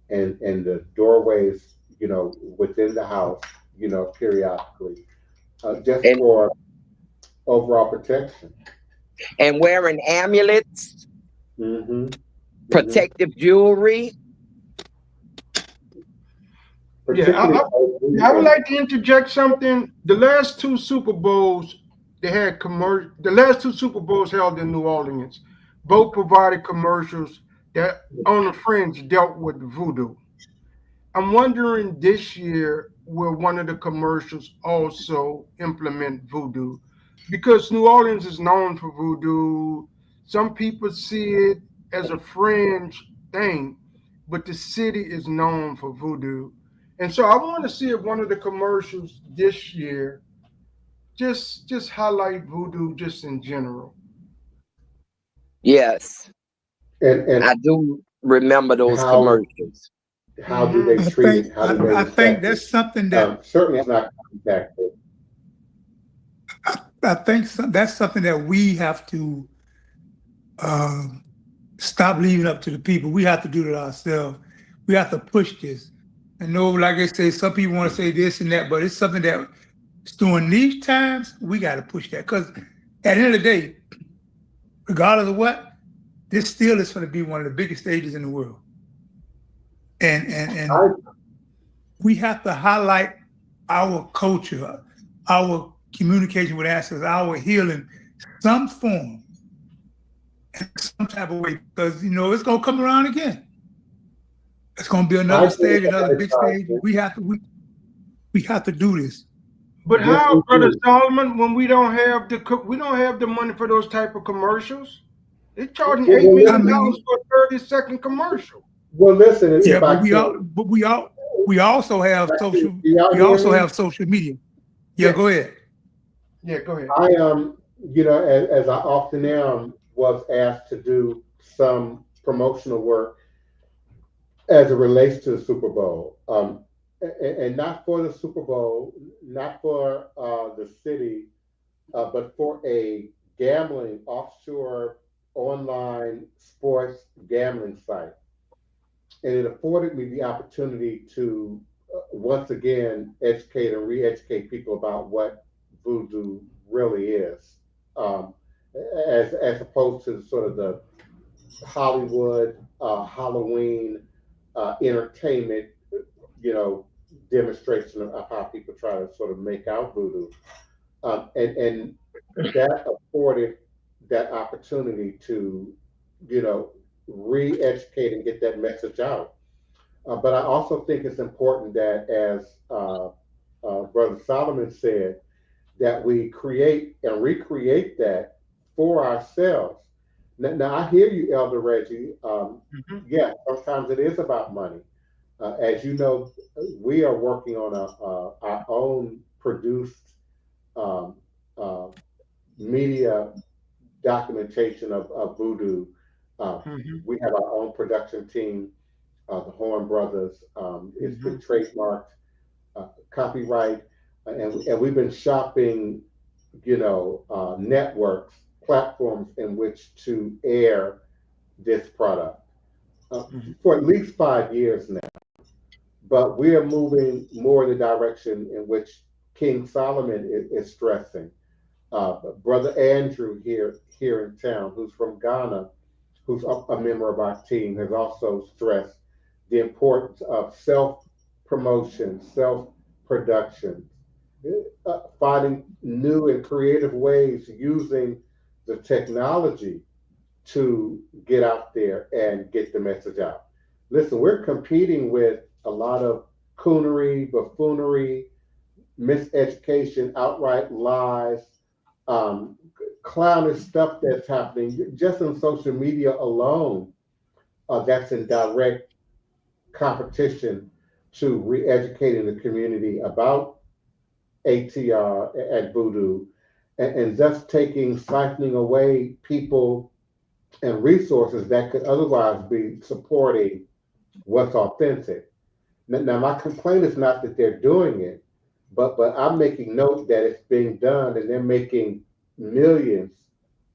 Speaker 1: and the doorways, within the house, periodically, just
Speaker 2: and
Speaker 1: for overall protection.
Speaker 2: wearing amulets,
Speaker 1: Hmm. Hmm.
Speaker 2: protective jewelry.
Speaker 4: Yeah,
Speaker 1: Particularly,
Speaker 4: I would like to interject something. The last two Super Bowls, they had commercial. The last two Super Bowls held in New Orleans, both provided commercials that on the fringe dealt with voodoo. I'm wondering this year will one of the commercials also implement voodoo, because New Orleans is known for voodoo. Some people see it as a fringe thing, but the city is known for voodoo. And so I want to see if one of the commercials this year just highlight voodoo just in general.
Speaker 2: Yes,
Speaker 1: and
Speaker 2: I do remember those
Speaker 1: how
Speaker 2: commercials.
Speaker 1: do they
Speaker 3: I
Speaker 1: treat
Speaker 3: think
Speaker 1: it? How do they
Speaker 3: I think
Speaker 1: respect it?
Speaker 3: that's something that
Speaker 1: Certainly, it's not contacted.
Speaker 3: that's something that we have to um, stop leaving up to the people. We have to do it ourselves. We have to push this. I know, like I say, some people want to say this and that, but it's something that during these times we got to push that, because at the end of the day, regardless of what, this still is going to be one of the biggest stages in the world, and
Speaker 1: I
Speaker 3: we have to highlight our culture, our communication with ancestors, our healing, some form, some type of way, because it's gonna come around again. It's gonna be
Speaker 1: I
Speaker 3: another
Speaker 1: think
Speaker 3: stage, another big stage.
Speaker 1: that
Speaker 3: We have to do this.
Speaker 4: But
Speaker 1: yes,
Speaker 4: how,
Speaker 1: we
Speaker 4: Brother
Speaker 1: do.
Speaker 4: Solomon, when we don't have the money for those type of commercials? They're charging
Speaker 1: Well,
Speaker 4: eight
Speaker 1: well,
Speaker 3: I
Speaker 4: million
Speaker 1: listen.
Speaker 4: dollars
Speaker 3: mean,
Speaker 4: for a 30-second commercial.
Speaker 1: Well, listen.
Speaker 3: yeah,
Speaker 1: If
Speaker 3: but
Speaker 1: I can,
Speaker 3: we also have social
Speaker 1: do y'all
Speaker 3: we
Speaker 1: hear
Speaker 3: also
Speaker 1: me?
Speaker 3: have social media. Yeah, go
Speaker 4: Yes.
Speaker 3: ahead.
Speaker 4: Yeah, go ahead.
Speaker 1: I as I often am, was asked to do some promotional work as it relates to the Super Bowl, and not for the Super Bowl, not for the city, but for a gambling offshore online sports gambling site. And it afforded me the opportunity to once again educate and re-educate people about what voodoo really is, um, as opposed to sort of the Hollywood Halloween entertainment, you know, demonstration of how people try to sort of make out voodoo, and that afforded that opportunity to, you know, re-educate and get that message out. But I also think it's important that, as Brother Solomon said, that we create and recreate that for ourselves. Now I hear you, Elder Reggie.
Speaker 4: Mhm.
Speaker 1: Yeah, sometimes it is about money. As you know, we are working on our own produced um, uh, media documentation of voodoo. Uh,
Speaker 4: Mhm.
Speaker 1: we have our own production team, the Horn Brothers. It's been
Speaker 4: Mhm.
Speaker 1: trademarked, copyright, and we've been shopping, networks, platforms in which to air this product uh,
Speaker 4: Mhm.
Speaker 1: for at least 5 years now. But we are moving more in the direction in which King Solomon is stressing. Brother Andrew here in town, who's from Ghana, who's a member of our team, has also stressed the importance of self promotion, self production, finding new and creative ways using the technology to get out there and get the message out. listen, we're competing with a lot of coonery, buffoonery, miseducation, outright lies, um, clownish stuff that's happening just on social media alone. That's in direct competition to re-educating the community about ATR and Voodoo, and thus siphoning away people and resources that could otherwise be supporting what's authentic. Now, my complaint is not that they're doing it, but I'm making note that it's being done, and they're making millions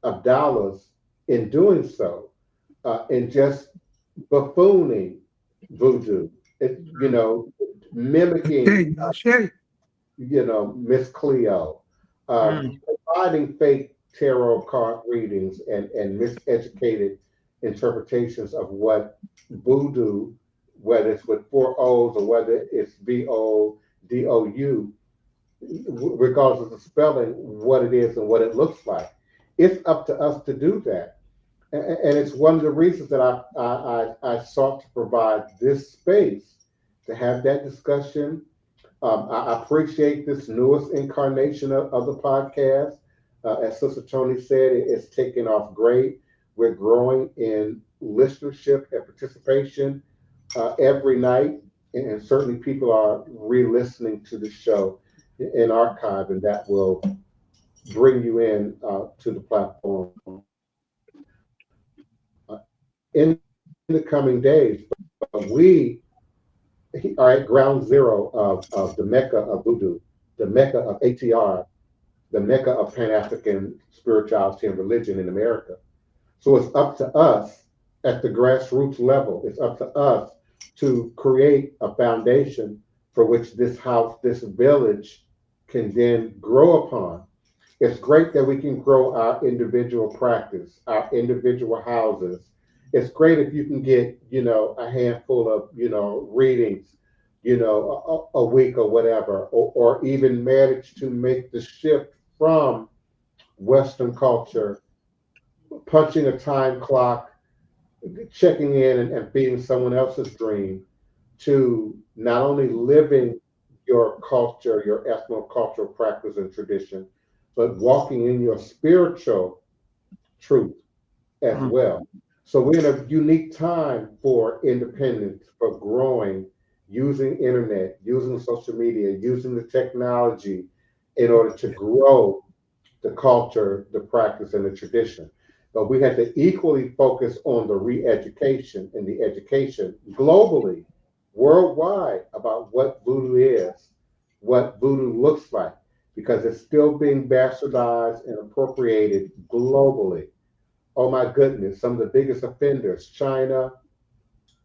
Speaker 1: of dollars in doing so, and just buffooning voodoo, mimicking,
Speaker 3: Shay.
Speaker 1: Miss Cleo, providing fake tarot card readings and miseducated interpretations of what voodoo, whether it's with four O's or whether it's VODOU, regardless of the spelling, what it is and what it looks like. It's up to us to do that. And it's one of the reasons that I sought to provide this space to have that discussion. I appreciate this newest incarnation of the podcast. As Sister Tony said, it's taken off great. We're growing in listenership and participation every night, and certainly people are re-listening to the show in archive, and that will bring you in to the platform in the coming days. But we are at ground zero of the Mecca of Voodoo, the Mecca of ATR, the Mecca of Pan-African spirituality and religion in America. So it's up to us at the grassroots level. It's up to us to create a foundation for which this house, this village can then grow upon. It's great that we can grow our individual practice, our individual houses. It's great if you can get, a handful of, readings, a week or whatever, or even manage to make the shift from Western culture, punching a time clock, checking in and feeding someone else's dream, to not only living your culture, your ethnocultural practice and tradition, but walking in your spiritual truth as well. So we're in a unique time for independence, for growing, using internet, using social media, using the technology in order to grow the culture, the practice, and the tradition. But we have to equally focus on the re-education and the education globally, worldwide, about what voodoo is, what voodoo looks like, because it's still being bastardized and appropriated globally. Oh my goodness, some of the biggest offenders, China,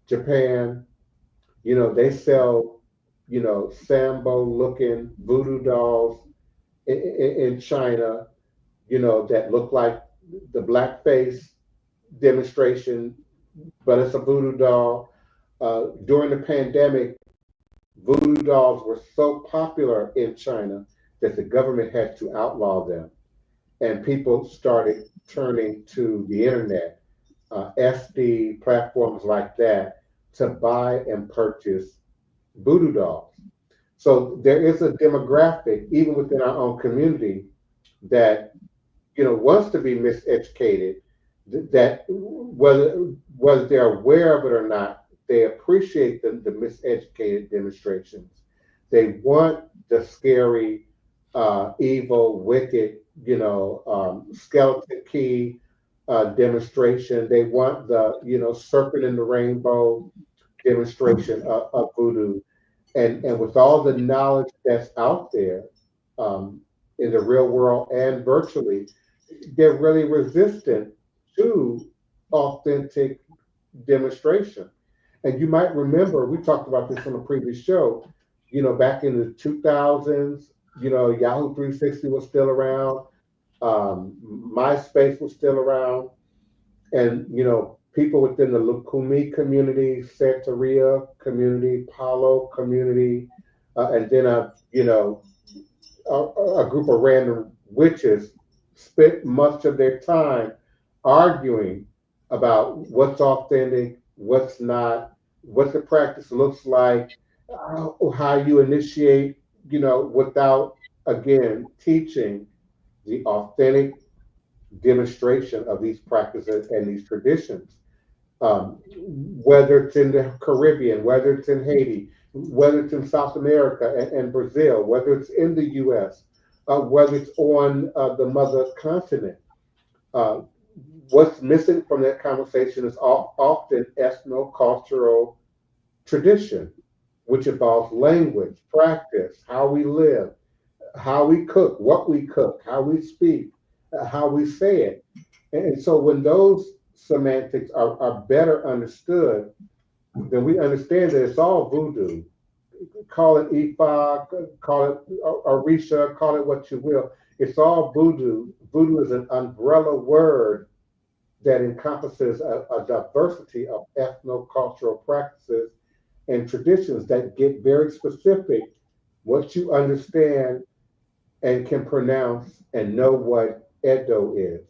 Speaker 1: Japan, they sell, Sambo looking voodoo dolls in China, that look like the blackface demonstration, but it's a voodoo doll. During the pandemic, voodoo dolls were so popular in China that the government had to outlaw them. And people started turning to the internet, SD platforms like that, to buy and purchase voodoo dolls. So there is a demographic, even within our own community, that wants to be miseducated. That whether they're aware of it or not, they appreciate the miseducated demonstrations. They want the scary, evil, wicked, skeleton key demonstration. They want the serpent in the rainbow demonstration of voodoo. And with all the knowledge that's out there in the real world and virtually, they're really resistant to authentic demonstration. And you might remember, we talked about this on a previous show, back in the 2000s, Yahoo 360 was still around, MySpace was still around, and, people within the Lukumi community, Santeria community, Palo community, and then a group of random witches spent much of their time arguing about what's authentic, what's not, what the practice looks like, how you initiate, without, again, teaching the authentic demonstration of these practices and these traditions. Whether it's in the Caribbean, whether it's in Haiti, whether it's in South America and Brazil, whether it's in the US, whether it's on the mother continent. Uh, what's missing from that conversation is often ethno-cultural tradition, which involves language, practice, how we live, how we cook, how we speak, how we say it. And so when those semantics are better understood, then we understand that it's all voodoo. Call it Ifa, call it Orisha, call it what you will. It's all voodoo. Voodoo is an umbrella word that encompasses a diversity of ethno-cultural practices and traditions that get very specific. What you understand and can pronounce and know what Edo is,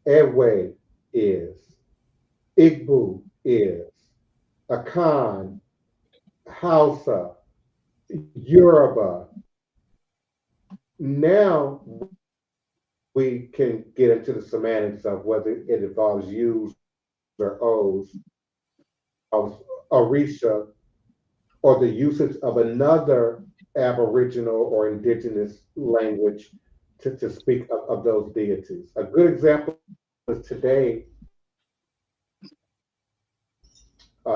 Speaker 1: Ewe is, Igbo is, Akan, Hausa, Yoruba. Now we can get into the semantics of whether it involves U's or O's, of Orisha, or the usage of another Aboriginal or indigenous language to speak of those deities. A good example is today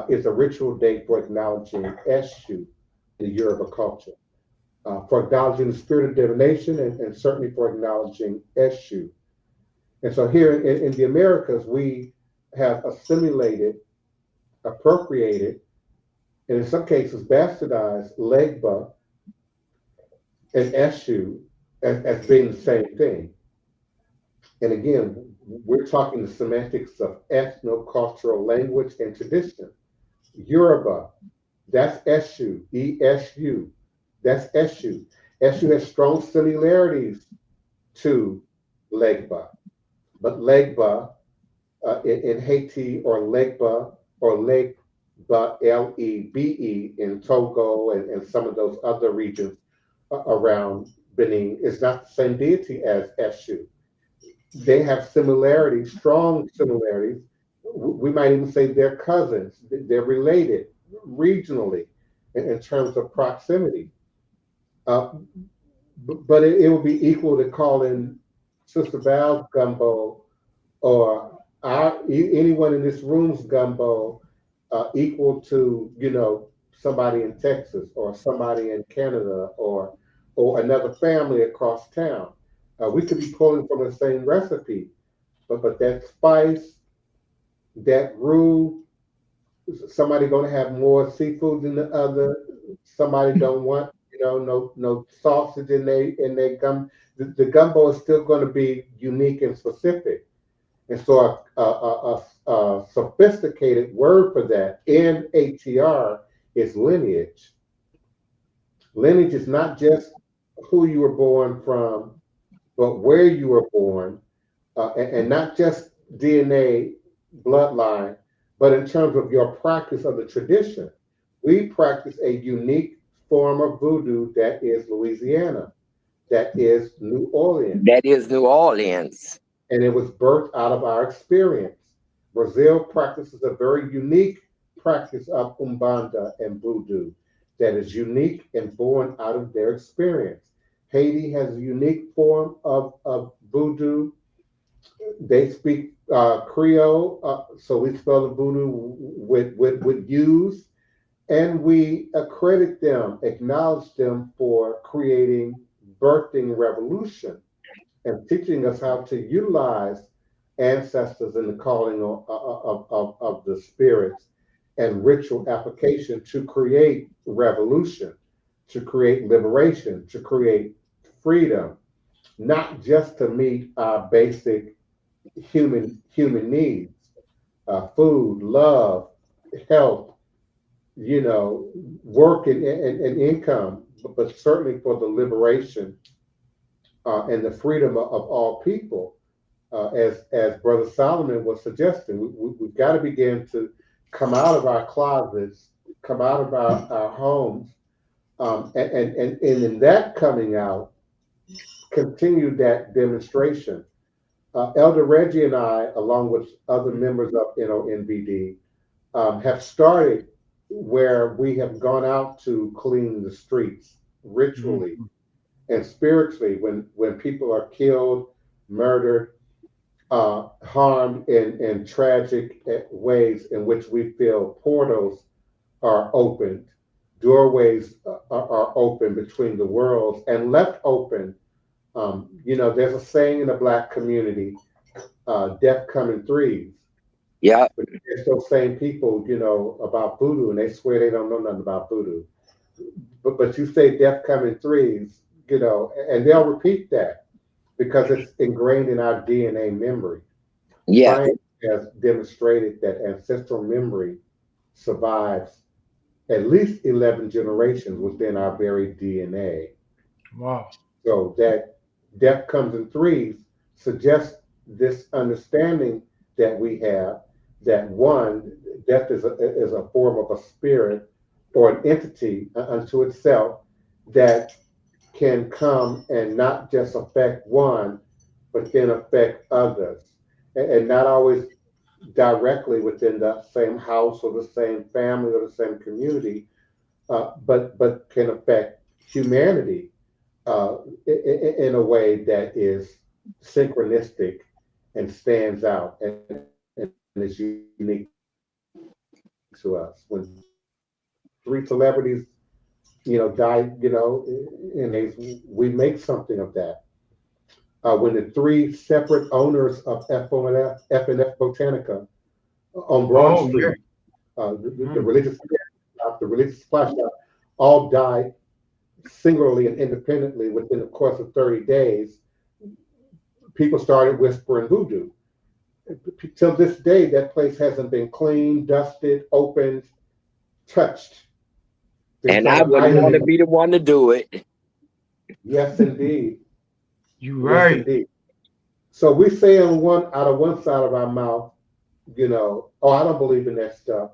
Speaker 1: is a ritual day for acknowledging Eshu in the Yoruba culture, for acknowledging the spirit of divination and certainly for acknowledging Eshu. And so here in the Americas, we have assimilated, appropriated, and in some cases bastardized Legba and Eshu as being the same thing. And again, we're talking the semantics of ethno-cultural language and tradition. Yoruba, that's Eshu, E-S-U, that's Eshu. Eshu has strong similarities to Legba, but Legba in Haiti, or Legba, or Legba, L-E-B-E, in Togo and some of those other regions around Benin, is not the same deity as Eshu. They have similarities, strong similarities. We might even say they're cousins. They're related regionally in terms of proximity. But it would be equal to calling Sister Val's gumbo or anyone in this room's gumbo equal to, somebody in Texas or somebody in Canada or another family across town. We could be pulling from the same recipe, but that spice, that roux, somebody gonna have more seafood than the other. Somebody don't want, no sausage in their gum. The gumbo is still going to be unique and specific. And so a sophisticated word for that in ATR is lineage. Lineage is not just who you were born from, but where you were born, and not just DNA bloodline, but in terms of your practice of the tradition. We practice a unique form of voodoo that is Louisiana, that is New Orleans.
Speaker 2: That is New Orleans.
Speaker 1: And it was birthed out of our experience. Brazil practices a very unique practice of Umbanda and Voodoo that is unique and born out of their experience. Haiti has a unique form of Voodoo. They speak Creole, so we spell the Voodoo with U's, and we accredit them, acknowledge them for creating, birthing revolution, and teaching us how to utilize ancestors in the calling of the spirits and ritual application to create revolution, to create liberation, to create freedom, not just to meet our basic human needs, food, love, health, work and income, but certainly for the liberation and the freedom of all people, as Brother Solomon was suggesting. We've got to begin to come out of our closets, come out of our homes, and in that coming out, continue that demonstration. Elder Reggie and I, along with other members of NONVD, have started where we have gone out to clean the streets ritually and spiritually when people are killed, murdered, harmed in tragic ways in which we feel portals are opened, doorways are open between the worlds and left open. There's a saying in the Black community, death come in threes.
Speaker 2: Yeah.
Speaker 1: But there's those same people, about voodoo, and they swear they don't know nothing about voodoo. But you say death come in threes, and they'll repeat that because it's ingrained in our DNA memory.
Speaker 2: Yeah.
Speaker 1: Science has demonstrated that ancestral memory survives at least 11 generations within our very DNA.
Speaker 4: Wow.
Speaker 1: So that death comes in threes suggests this understanding that we have that one, death is a form of a spirit or an entity unto itself that can come and not just affect one, but then affect others. And not always directly within the same house or the same family or the same community, but can affect humanity in a way that is synchronistic and stands out and is unique to us. When three celebrities, die, and we make something of that. When the three separate owners of F&F Botanica on Broad Street, the religious splash shop, all died singularly and independently within the course of 30 days. People started whispering voodoo. Till this day, that place hasn't been cleaned, dusted, opened, touched.
Speaker 2: And I wouldn't want to be the one to do it.
Speaker 1: Yes, indeed.
Speaker 4: You're right.
Speaker 1: Yes, indeed. So we say out of one side of our mouth, oh, I don't believe in that stuff.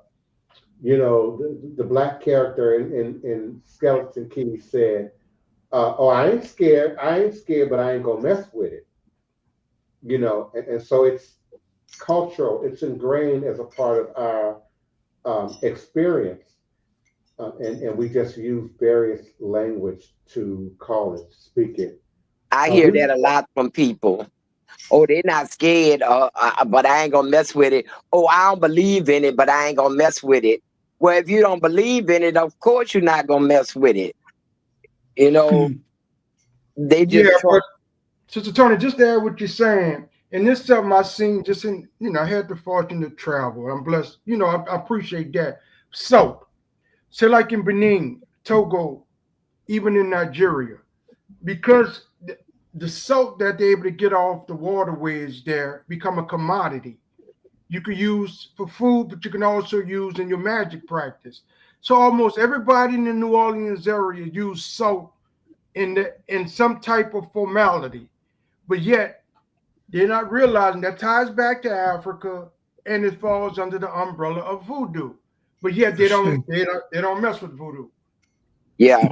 Speaker 1: The Black character in Skeleton Key said, oh, I ain't scared, but I ain't gonna mess with it. And so it's cultural, it's ingrained as a part of our experience. And we just use various language to call it, speak it.
Speaker 2: I hear that a lot from people. Oh, they're not scared, but I ain't gonna mess with it. Oh, I don't believe in it, but I ain't gonna mess with it. Well, if you don't believe in it, of course you're not gonna mess with it. They just
Speaker 4: but Sister Tony, just to add what you're saying, and this is something I seen just in, I had the fortune to travel. I'm blessed. I appreciate that. Soap. So like in Benin, Togo, even in Nigeria, because the soap that they're able to get off the waterways there become a commodity. You can use for food, but you can also use in your magic practice. So almost everybody in the New Orleans area use soap in some type of formality, but yet they're not realizing that ties back to Africa and it falls under the umbrella of voodoo. But yet they don't mess with voodoo.
Speaker 2: Yeah.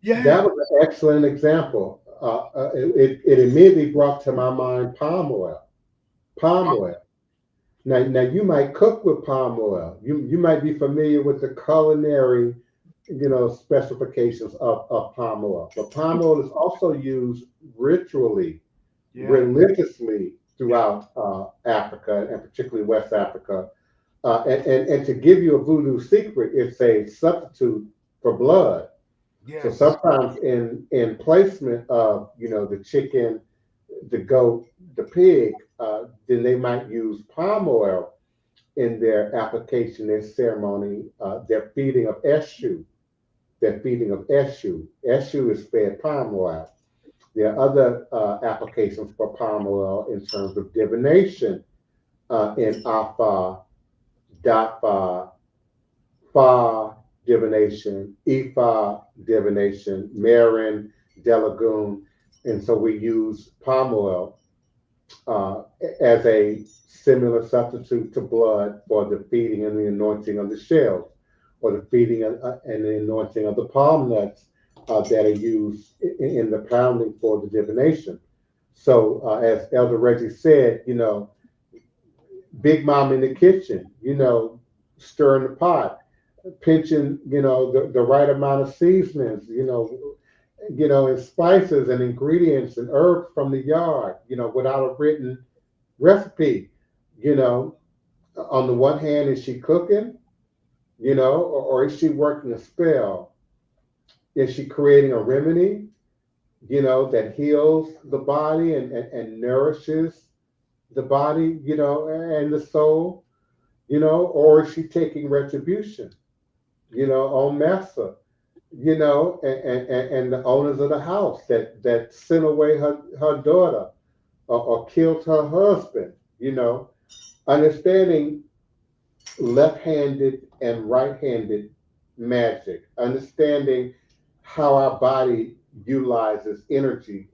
Speaker 1: That was an excellent example. It immediately brought to my mind palm oil. Palm oil. Now you might cook with palm oil. You might be familiar with the culinary, specifications of palm oil. But palm oil is also used ritually, religiously throughout Africa, and particularly West Africa. And to give you a voodoo secret, it's a substitute for blood. Yes. So sometimes in placement of the chicken, the goat, the pig, then they might use palm oil in their application, their ceremony, their feeding of Eshu. Eshu is fed palm oil. There are other applications for palm oil in terms of divination in Afa, Dafa, Fa divination, Ifa divination, Marin, Delagoon. And so we use palm oil as a similar substitute to blood for the feeding and the anointing of the shells, or the feeding and the anointing of the palm nuts that are used in the pounding for the divination. So, as Elder Reggie said, Big Mom in the kitchen, stirring the pot, pinching, the right amount of seasonings, and spices and ingredients and herbs from the yard, without a written recipe. You know, on the one hand, is she cooking, or is she working a spell? Is she creating a remedy, that heals the body and nourishes the body, and the soul, or is she taking retribution, on Massa, and the owners of the house that sent away her daughter, or killed her husband, understanding left-handed and right-handed magic, understanding how our body utilizes energy,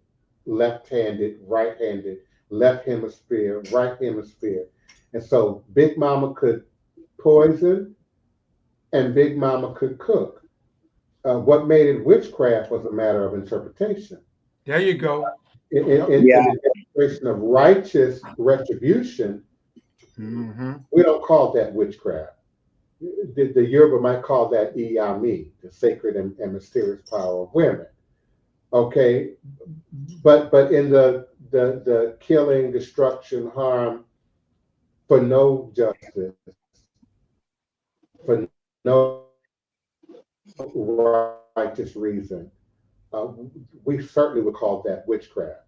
Speaker 1: left-handed, right-handed, left hemisphere, right hemisphere. And so Big Mama could poison and Big Mama could cook. What made it witchcraft was a matter of interpretation.
Speaker 4: There you go.
Speaker 1: In the demonstration of righteous retribution, we don't call that witchcraft. The Yoruba might call that Iyami, the sacred and mysterious power of women. Okay, but in the killing, destruction, harm for no justice, for no righteous reason, we certainly would call that witchcraft,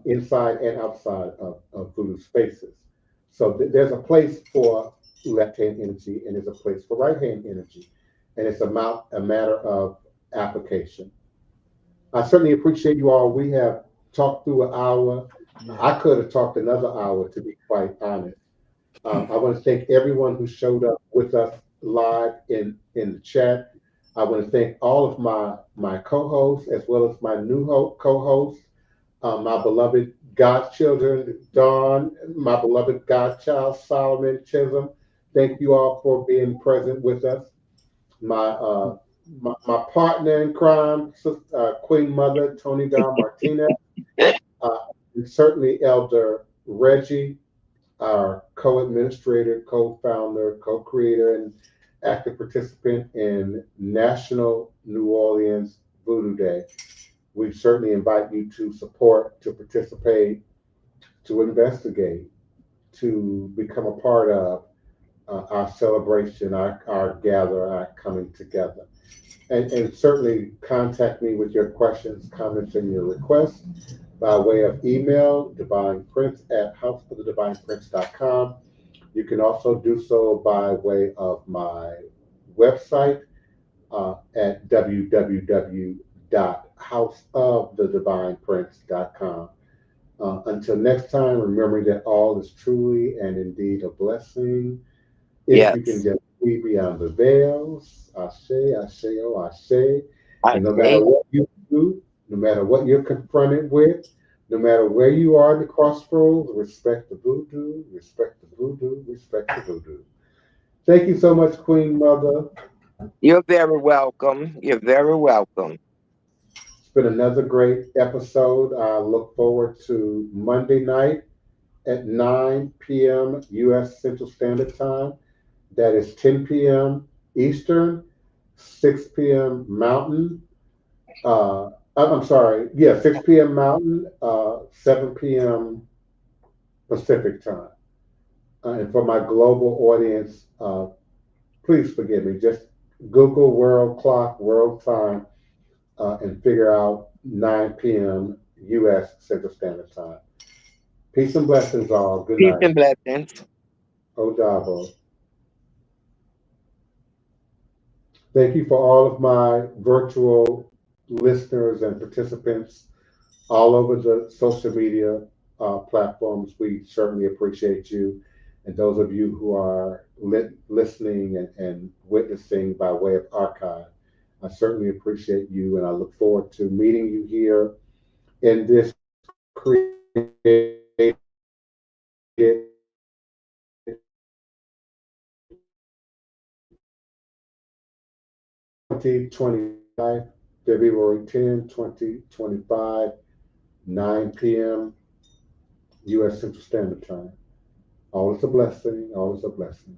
Speaker 1: inside and outside of voodoo spaces. So there's a place for left hand energy and there's a place for right hand energy, and it's a matter of application. I certainly appreciate you all. We have talked through an hour. I could have talked another hour, to be quite honest. I want to thank everyone who showed up with us live in the chat. I want to thank all of my co-hosts as well as my new co-hosts, my beloved godchildren, Dawn, my beloved godchild, Solomon Chisholm. Thank you all for being present with us. My partner in crime, Queen Mother, Tony Val Martinez, and certainly Elder Reggie, our co-administrator, co-founder, co-creator, and active participant in National New Orleans Voodoo Day. We certainly invite you to support, to participate, to investigate, to become a part of our celebration, our gather, our coming together. And certainly contact me with your questions, comments, and your requests by way of email, divineprince@houseofthedivineprince.com. You can also do so by way of my website at www.houseofthedivineprince.com. Until next time, remembering that all is truly and indeed a blessing. If you can just see beyond the veils, Asé, Asé O, Asé. And no matter what you do, no matter what you're confronted with, no matter where you are in the crossroads, respect the voodoo, respect the voodoo, respect the voodoo. Thank you so much, Queen Mother.
Speaker 2: You're very welcome. You're very welcome.
Speaker 1: It's been another great episode. I look forward to Monday night at 9 p.m. U.S. Central Standard Time. That is 10 p.m. Eastern, 6 p.m. Mountain. I'm sorry, 6 p.m. Mountain, 7 p.m. Pacific Time. And for my global audience, please forgive me. Just Google World Clock, World Time, and figure out 9 p.m. U.S. Central Standard Time. Peace and blessings, all. Good night.
Speaker 2: Peace and blessings.
Speaker 1: Odavo. Thank you for all of my virtual listeners and participants all over the social media platforms. We certainly appreciate you. And those of you who are listening and witnessing by way of archive, I certainly appreciate you. And I look forward to meeting you here in this creative 2025, February 10, 2025, 9 p.m. U.S. Central Standard Time. All is a blessing. All is a blessing.